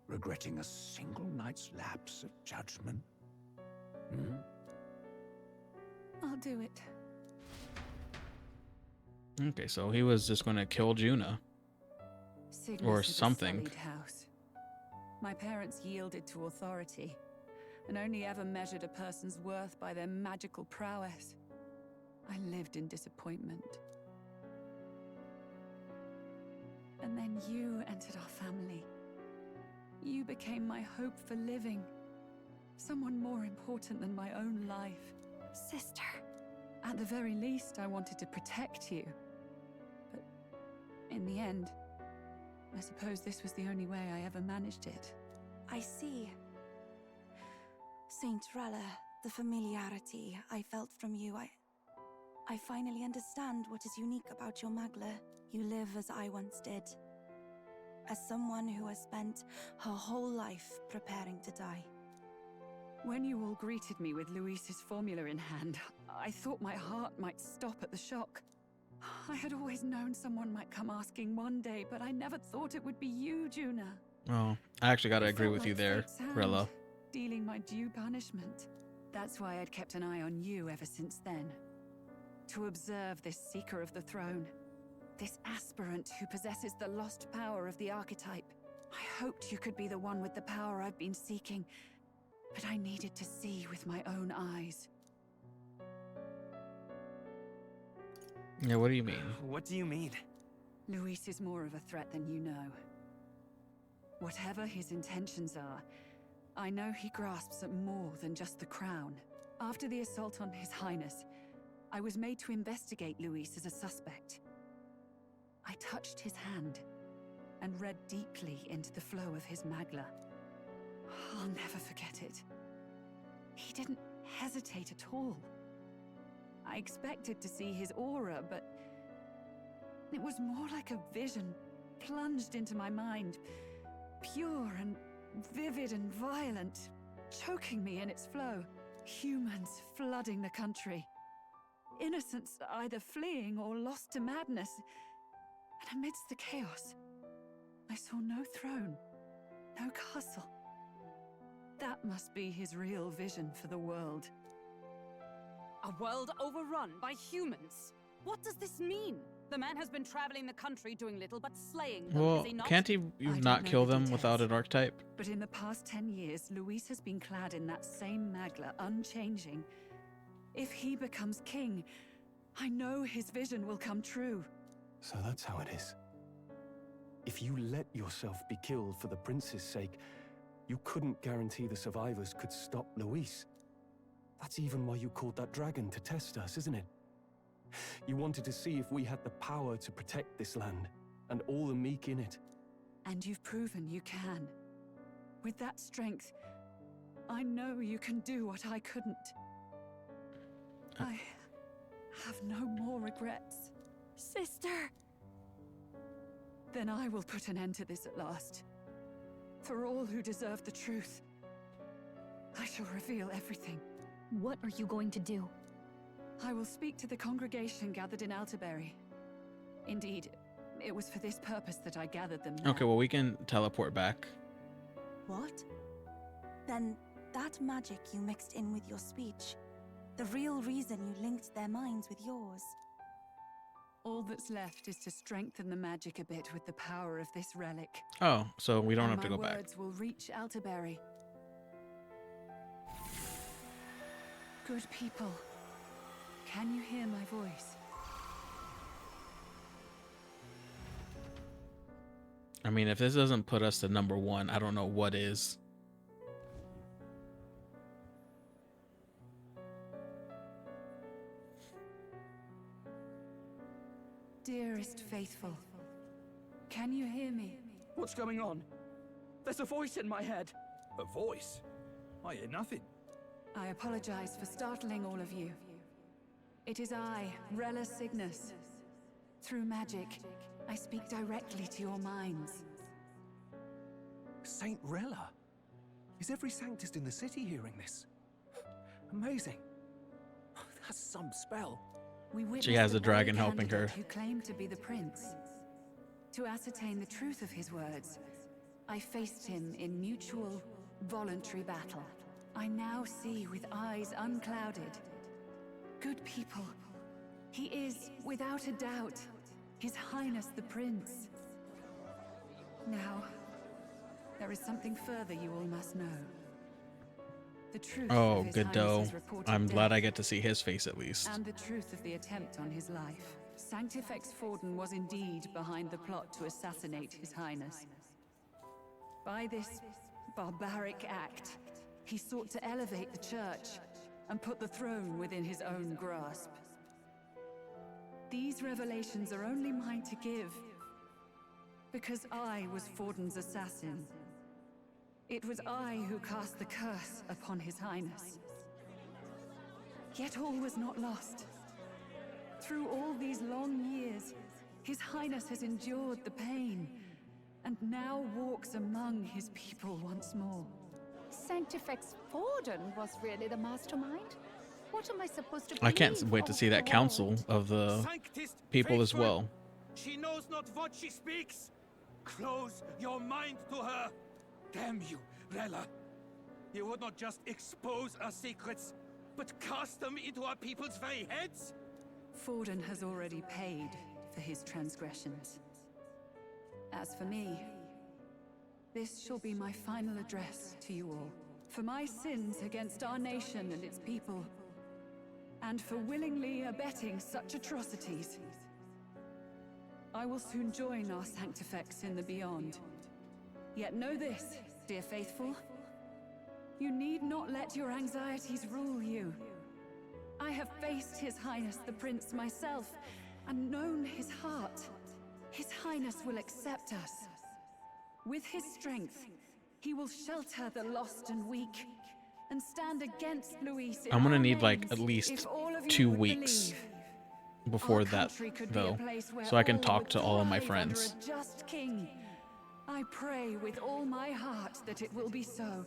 regretting a single night's lapse of judgment? Hmm? I'll do it. Okay, so he was just going to kill Juna. Cygnus Or is a something. sullied house. My parents yielded to authority, and only ever measured a person's worth by their magical prowess. I lived in disappointment. And then you entered our family. You became my hope for living. Someone more important than my own life. Sister. At the very least, I wanted to protect you. But in the end, I suppose this was the only way I ever managed it. I see. Saint Rella, the familiarity I felt from you, I finally understand what is unique about your Magla. You live as I once did. As someone who has spent her whole life preparing to die. When you all greeted me with Luis's formula in hand, I thought my heart might stop at the shock. I had always known someone might come asking one day, but I never thought it would be you, Juna. Oh, I actually got to It agree felt with you like there, fate's hand, Rilla. Dealing my due punishment. That's why I'd kept an eye on you ever since then. To observe this seeker of the throne. This aspirant who possesses the lost power of the archetype. I hoped you could be the one with the power I've been seeking, but I needed to see with my own eyes. Yeah, what do you mean? What do you mean? Luis is more of a threat than you know. Whatever his intentions are, I know he grasps at more than just the crown. After the assault on His Highness, I was made to investigate Luis as a suspect. I touched his hand and read deeply into the flow of his Magla. I'll never forget it. He didn't hesitate at all. I expected to see his aura, but it was more like a vision plunged into my mind. Pure and vivid and violent. choking me in its flow. Humans flooding the country. Innocents either fleeing or lost to madness. And amidst the chaos, I saw no throne, no castle. That must be his real vision for the world. A world overrun by humans? What does this mean? The man has been traveling the country doing little but slaying them, Well, has he not? can't he not kill them without an archetype? But in the past 10 years, Luis has been clad in that same magla, unchanging. If he becomes king, I know his vision will come true. So that's how it is. If you let yourself be killed for the prince's sake, you couldn't guarantee the survivors could stop Luis. That's even why you called that dragon to test us, isn't it? You wanted to see if we had the power to protect this land, and all the meek in it. And you've proven you can. With that strength, I know you can do what I couldn't. I have no more regrets. Sister! Then I will put an end to this at last. For all who deserve the truth, I shall reveal everything. What are you going to do? I will speak to the congregation gathered in Altaberry. Indeed, it was for this purpose that I gathered them there. Okay, well, we can teleport back. What? Then that magic you mixed in with your speech, the real reason you linked their minds with yours. All that's left is to strengthen the magic a bit with the power of this relic. Oh, so we don't And have to go my back. words will reach Altaberry. Good people, can you hear my voice? I mean, if this doesn't put us to #1, I don't know what is. Dearest faithful, can you hear me? What's going on? There's a voice in my head. A voice? I hear nothing. I apologize for startling all of you. It is I, Rella Cygnus. Through magic, I speak directly to your minds. Saint Rella? Is every Sanctist in the city hearing this? Amazing. That's some spell. We She has witnessed a the dragon very helping her. candidate who claimed to be the prince. To ascertain the truth of his words, I faced him in mutual, voluntary battle. I now see with eyes unclouded. Good people, he is, without a doubt, His Highness the Prince. Now, there is something further you all must know. The truth Oh, of His good dough. Highness's reported I'm glad I death, get to see his face at least. and the truth of the attempt on his life. Sanctifex Forden was indeed behind the plot to assassinate His Highness. By this barbaric act, he sought to elevate the church and put the throne within his own grasp. These revelations are only mine to give, because I was Forden's assassin. It was I who cast the curse upon His Highness. Yet all was not lost. Through all these long years, His Highness has endured the pain, and now walks among his people once more. Sanctifex Forden was really the mastermind? What am I supposed to I can't believe wait to of see that the council world? of the Sanctist people as faithful. well. She knows not what she speaks. Close your mind to her. Damn you, Rella. You would not just expose our secrets, but cast them into our people's very heads? Forden has already paid for his transgressions. As for me, this shall be my final address to you all. For my sins against our nation and its people, and for willingly abetting such atrocities. I will soon join our Sanctifex in the beyond. Yet know this, dear faithful. You need not let your anxieties rule you. I have faced His Highness the Prince myself, and known his heart. His Highness will accept us. With his strength, he will shelter the lost and weak, and stand against Luis in I'm gonna our need like names, at least if all of you 2 would weeks believe. before Our that, country could be a though, place where so I can all talk would to all of my thrive under friends. a just king. I pray with all my heart that it will be so.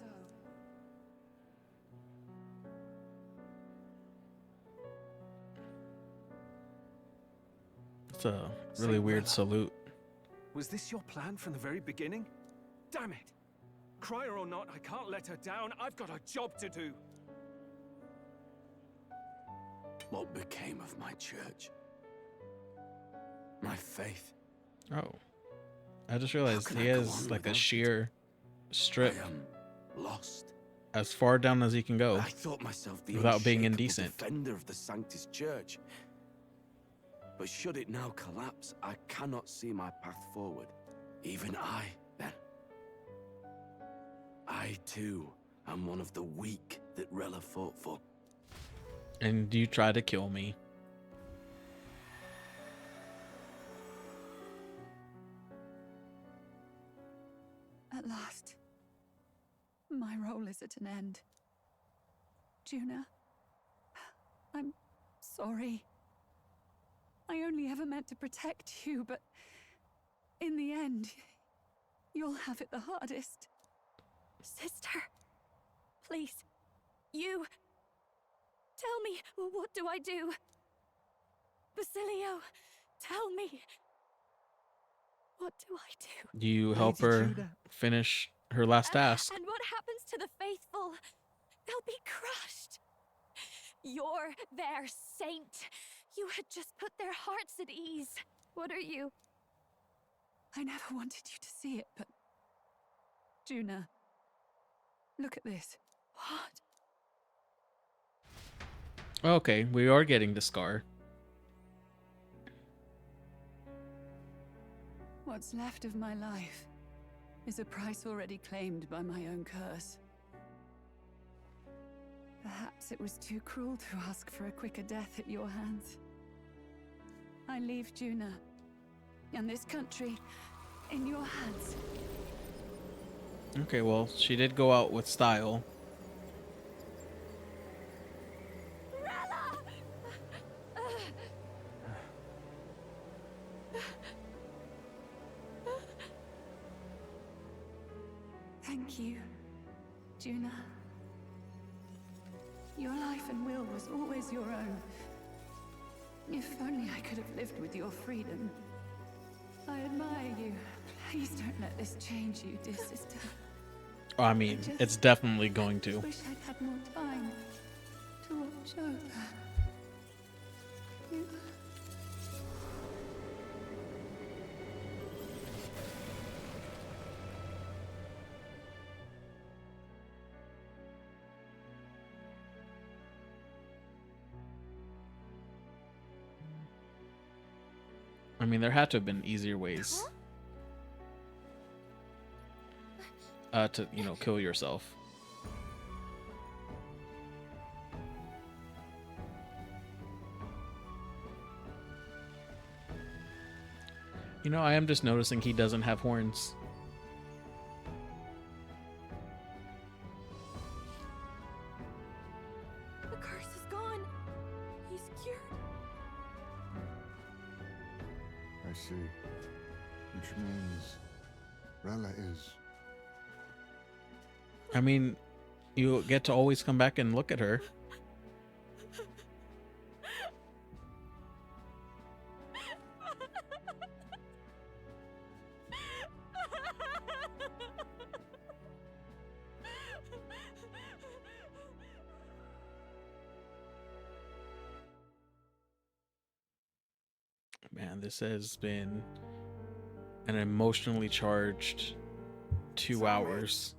It's a really Saint weird Rella. salute. Was this your plan from the very beginning? Damn it! Crier or not, I can't let her down. I've got a job to do. What became of my church? My faith? Oh. I just realized can he I go has on like a without it? sheer strip I am lost. as far down as he can go I thought myself the without being unshakable indecent. defender of the Sanctus Church. But should it now collapse, I cannot see my path forward. Even I, then. I, too, am one of the weak that Rella fought for. And you try to kill me. At last, my role is at an end. Juna, I'm sorry. I only ever meant to protect you, but in the end, you'll have it the hardest. Sister, please, you... Tell me, what do I do? Basilio, tell me. What do I do? You help her finish her last task. And what happens to the faithful? They'll be crushed. You're their saint. You had just put their hearts at ease. What are you? I never wanted you to see it, but... Juna, look at this. What? Okay, we are getting the scar. What's left of my life is a price already claimed by my own curse. Perhaps it was too cruel to ask for a quicker death at your hands. I leave Juna and this country in your hands. Okay, well, she did go out with style. Thank you, Juna. Your life and will was always your own. If only I could have lived with your freedom. I admire you. Please don't let this change you, dear sister. I mean, it's definitely going to. Wish I'd had more time to watch over you. I mean, there had to have been easier ways to, you know, kill yourself. You know, I am just noticing he doesn't have horns. The curse is gone. He's cured. I see. Which means Rella is... I mean, you get to always come back and look at her. Man, this has been an emotionally charged 2 hours.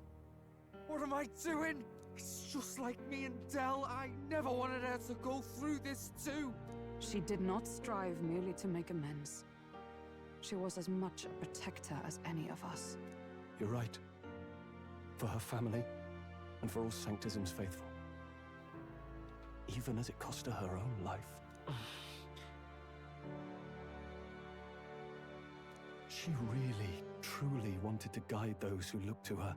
What am I doing? It's just like me and Dell. I never wanted her to go through this too. She did not strive merely to make amends. She was as much a protector as any of us. You're right. For her family, and for all Sanctism's faithful. Even as it cost her her own life. She really, truly wanted to guide those who looked to her.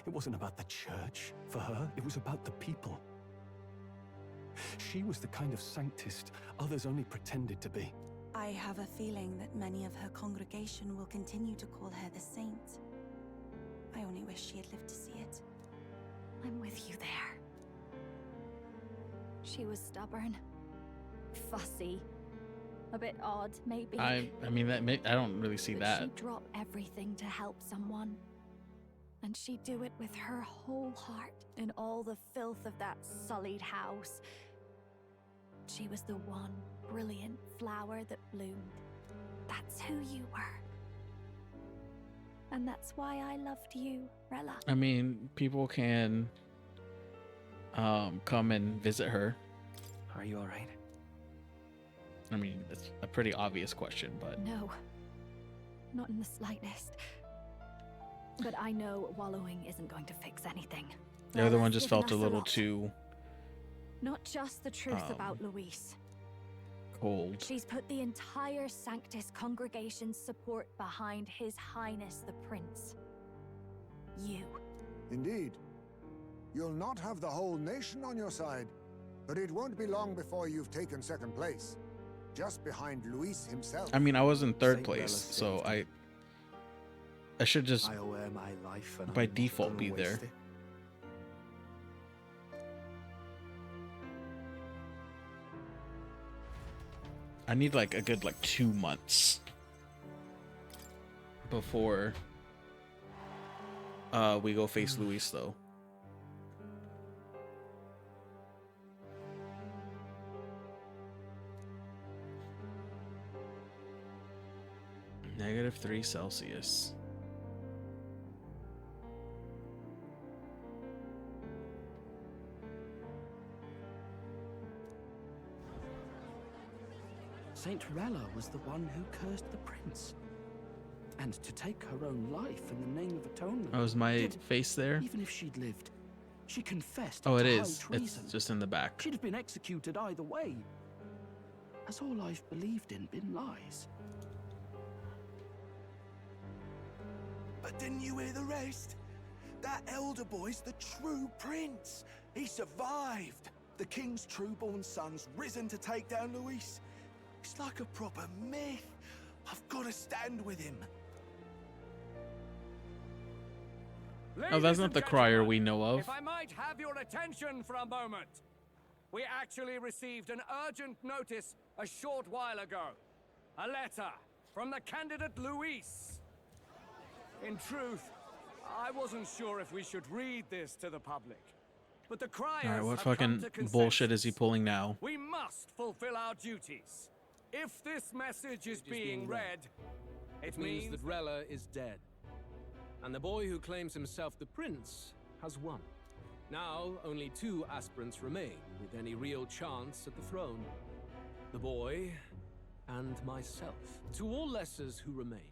It wasn't about the church, for her. It was about the people. She was the kind of Sanctist others only pretended to be. I have a feeling that many of her congregation will continue to call her the saint. I only wish she had lived to see it. I'm with you there. She was stubborn, fussy, A bit odd, maybe. I mean I don't really see But that. she'd drop everything to help someone. And she'd do it with her whole heart in all the filth of that sullied house. She was the one brilliant flower that bloomed. That's who you were. And that's why I loved you, Rella. I mean, people can come and visit her. Are you alright? I mean, it's a pretty obvious question, but No, not in the slightest. But I know wallowing isn't going to fix anything. the other one Rella's just given felt a us little lot. too Not just the truth about Luis. cold. She's put the entire Sanctus congregation's support behind His Highness the Prince. You. Indeed. You'll not have the whole nation on your side, but it won't be long before you've taken second place. Just behind Luis himself. I mean, I was in third Saint place, Rella so saved I should just I owe her my life, and by I'm not default gonna be there. waste it. I need like a good 2 months before we go face Luis though. -3 Celsius. Saint Rella was the one who cursed the prince. And to take her own life in the name of atonement. Oh, is my Yet, face there? even if she'd lived, she confessed Oh, it to is. high treason. It's just in the back. She'd have been executed either way. Has all I've believed in been lies? But didn't you hear the rest? That elder boy's the true prince. He survived. The king's true-born son's risen to take down Luis. It's like a proper myth. I've got to stand with him. Oh, that's not the crier we know of. If I might have your attention for a moment. We actually received an urgent notice a short while ago. A letter from the candidate Luis. In truth, I wasn't sure if we should read this to the public. But the criers All right, what have come fucking to consensus. bullshit is he pulling now? We must fulfill our duties. If this message is being read, it means that Rella is dead. And the boy who claims himself the prince has won. Now, only 2 aspirants remain with any real chance at the throne. The boy and myself. To all lessers who remain,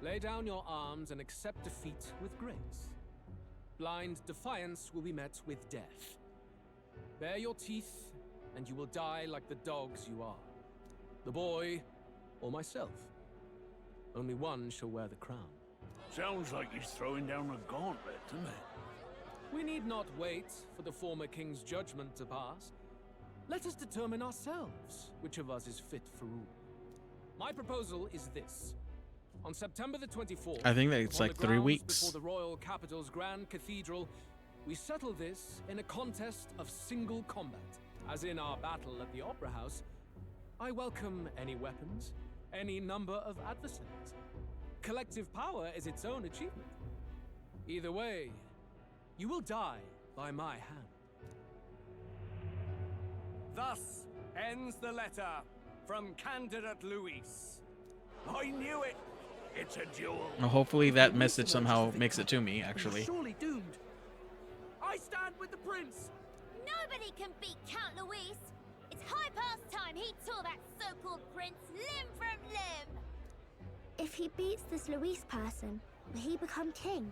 lay down your arms and accept defeat with grace. Blind defiance will be met with death. Bare your teeth, and you will die like the dogs you are. The boy, or myself. Only one shall wear the crown. Sounds like he's throwing down a gauntlet, doesn't it? We need not wait for the former king's judgment to pass. Let us determine ourselves which of us is fit for rule. My proposal is this. On September the 24th, I think that it's upon like the 3 grounds weeks. before the royal capital's grand cathedral, we settle this in a contest of single combat. As in our battle at the Opera House, I welcome any weapons, any number of adversaries. Collective power is its own achievement. Either way, you will die by my hand. thus ends the letter from candidate Luis. I knew it. It's a duel. Well, hopefully that message somehow makes it to me, actually. Surely doomed. I stand with the prince. Nobody can beat Count Luis. It's high past time he tore that so-called prince limb from limb. If he beats this Luis person, will he become king?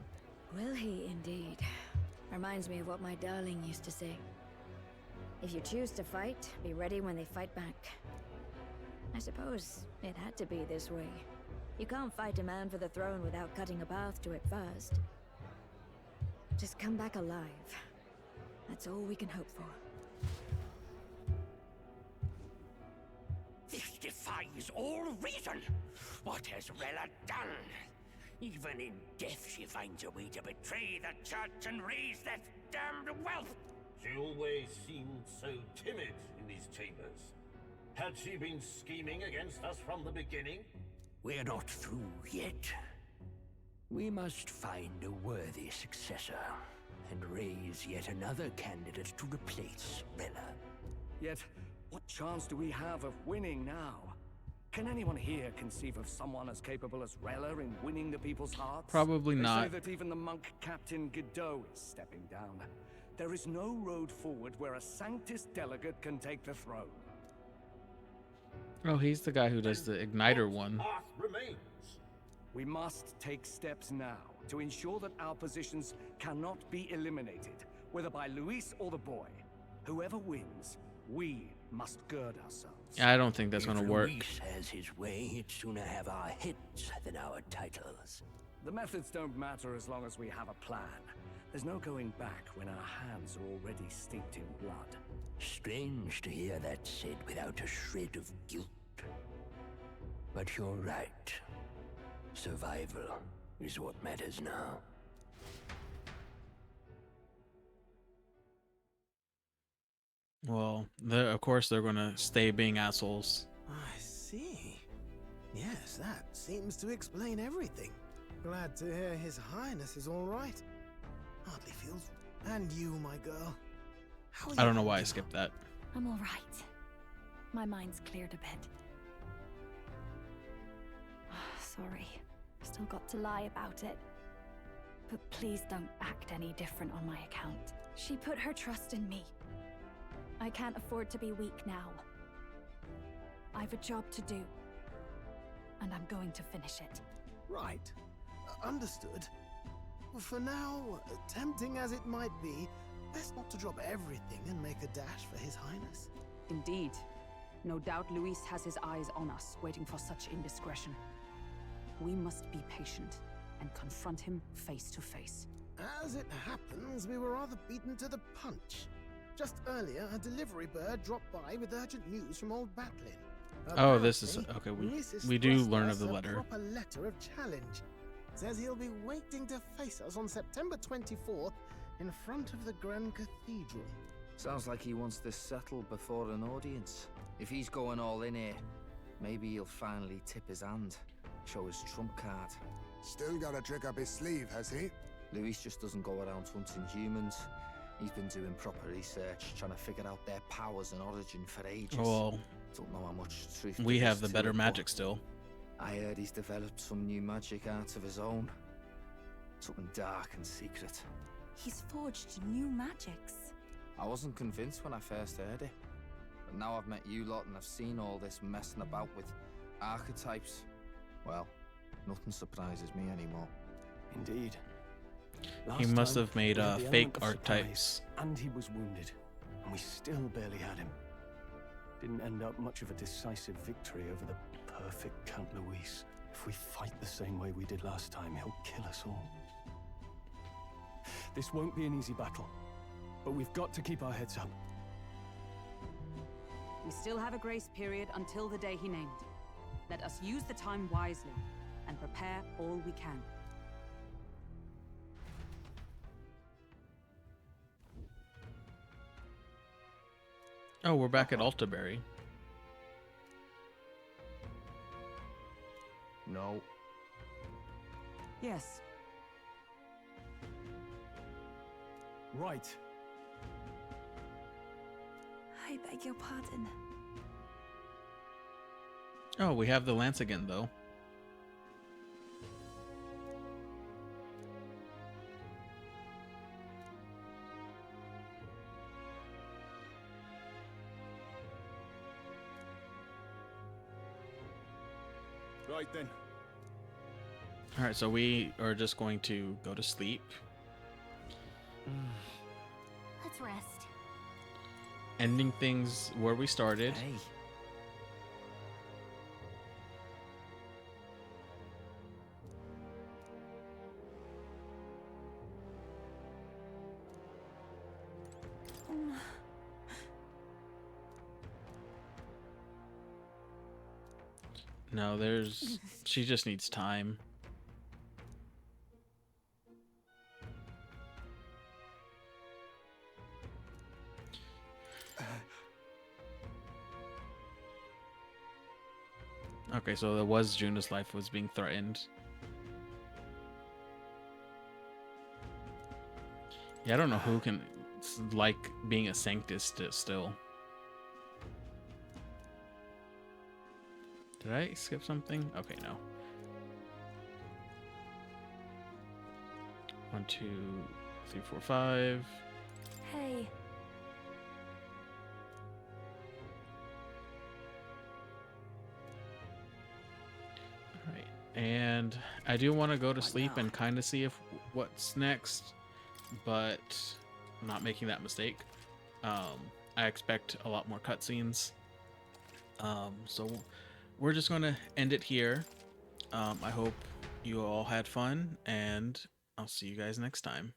Will he indeed? Reminds me of what my darling used to say. If you choose to fight, be ready when they fight back. I suppose it had to be this way. You can't fight a man for the throne without cutting a path to it first. Just come back alive. That's all we can hope for. This defies all reason. What has Rella done? Even in death she finds a way to betray the church and raise that damned wealth. She always seemed so timid in these chambers. Had she been scheming against us from the beginning? We're not through yet. We must find a worthy successor and raise yet another candidate to replace Rella. Yet, what chance do we have of winning now? Can anyone here conceive of someone as capable as Rella in winning the people's hearts? Probably They not. say that even the monk Captain Godot is stepping down. There is no road forward where a Sanctus delegate can take the throne. Oh, he's the guy who does the igniter one. Path remains. We must take steps now to ensure that our positions cannot be eliminated, whether by Luis or the boy. Whoever wins, we must gird ourselves. Yeah, I don't think that's going to work. If Luis has his way, he'd sooner have our heads than our titles. The methods don't matter as long as we have a plan. There's no going back when our hands are already steeped in blood. Strange to hear that said without a shred of guilt. But you're right. Survival is what matters now. Well, of course they're going to stay being assholes. I see. Yes, that seems to explain everything. Glad to hear His Highness is all right. Hardly feels... And you, my girl. How are I you don't know why I holding skipped up? that. I'm all right. My mind's cleared a bit. Sorry. Still got to lie about it. But please don't act any different on my account. She put her trust in me. I can't afford to be weak now. I've a job to do. And I'm going to finish it. Right. Understood. For now, tempting as it might be, best not to drop everything and make a dash for His Highness. Indeed. No doubt Luis has his eyes on us, waiting for such indiscretion. We must be patient and confront him face to face. As it happens, we were rather beaten to the punch. Just earlier, a delivery bird dropped by with urgent news from Old Batlin. Oh, this is... Apparently, Okay, Luis has we do thrust learn us of the a letter. proper letter of challenge. Says he'll be waiting to face us on September 24th in front of the Grand Cathedral. Sounds like he wants this settled before an audience. If he's going all in here, maybe he'll finally tip his hand, show his trump card. Still got a trick up his sleeve, has he? Luis just doesn't go around hunting humans. He's been doing proper research, trying to figure out their powers and origin for ages. Well, don't know how much truth we there have is the to better it, magic but still. I heard he's developed some new magic art of his own. Something dark and secret. He's forged new magics. I wasn't convinced when I first heard it. But now I've met you lot and I've seen all this messing about with archetypes. Well, nothing surprises me anymore. Indeed. He must have made we had the fake element of archetypes. surprise, and he was wounded, and we still barely had him. Didn't end up much of a decisive victory over the perfect Count Luis. If we fight the same way we did last time, he'll kill us all. This won't be an easy battle, but we've got to keep our heads up. We still have a grace period until the day he named. Let us use the time wisely and prepare all we can. Oh, we're back at Altaberry. No. Yes. Right. I beg your pardon. Oh, we have the lance again, though. Right then. Alright, so we are just going to go to sleep. Let's rest. Ending things where we started. Hey. No, there's... She just needs time. Okay, so it was Juna's life was being threatened. Yeah, I don't know who can like being a Sanctus still. Did I skip something? Okay, no. 1, 2, 3, 4, 5. Hey. Alright, and I do want to go to sleep and kind of see if what's next, but I'm not making that mistake. I expect a lot more cutscenes. So we're just going to end it here. I hope you all had fun, and I'll see you guys next time.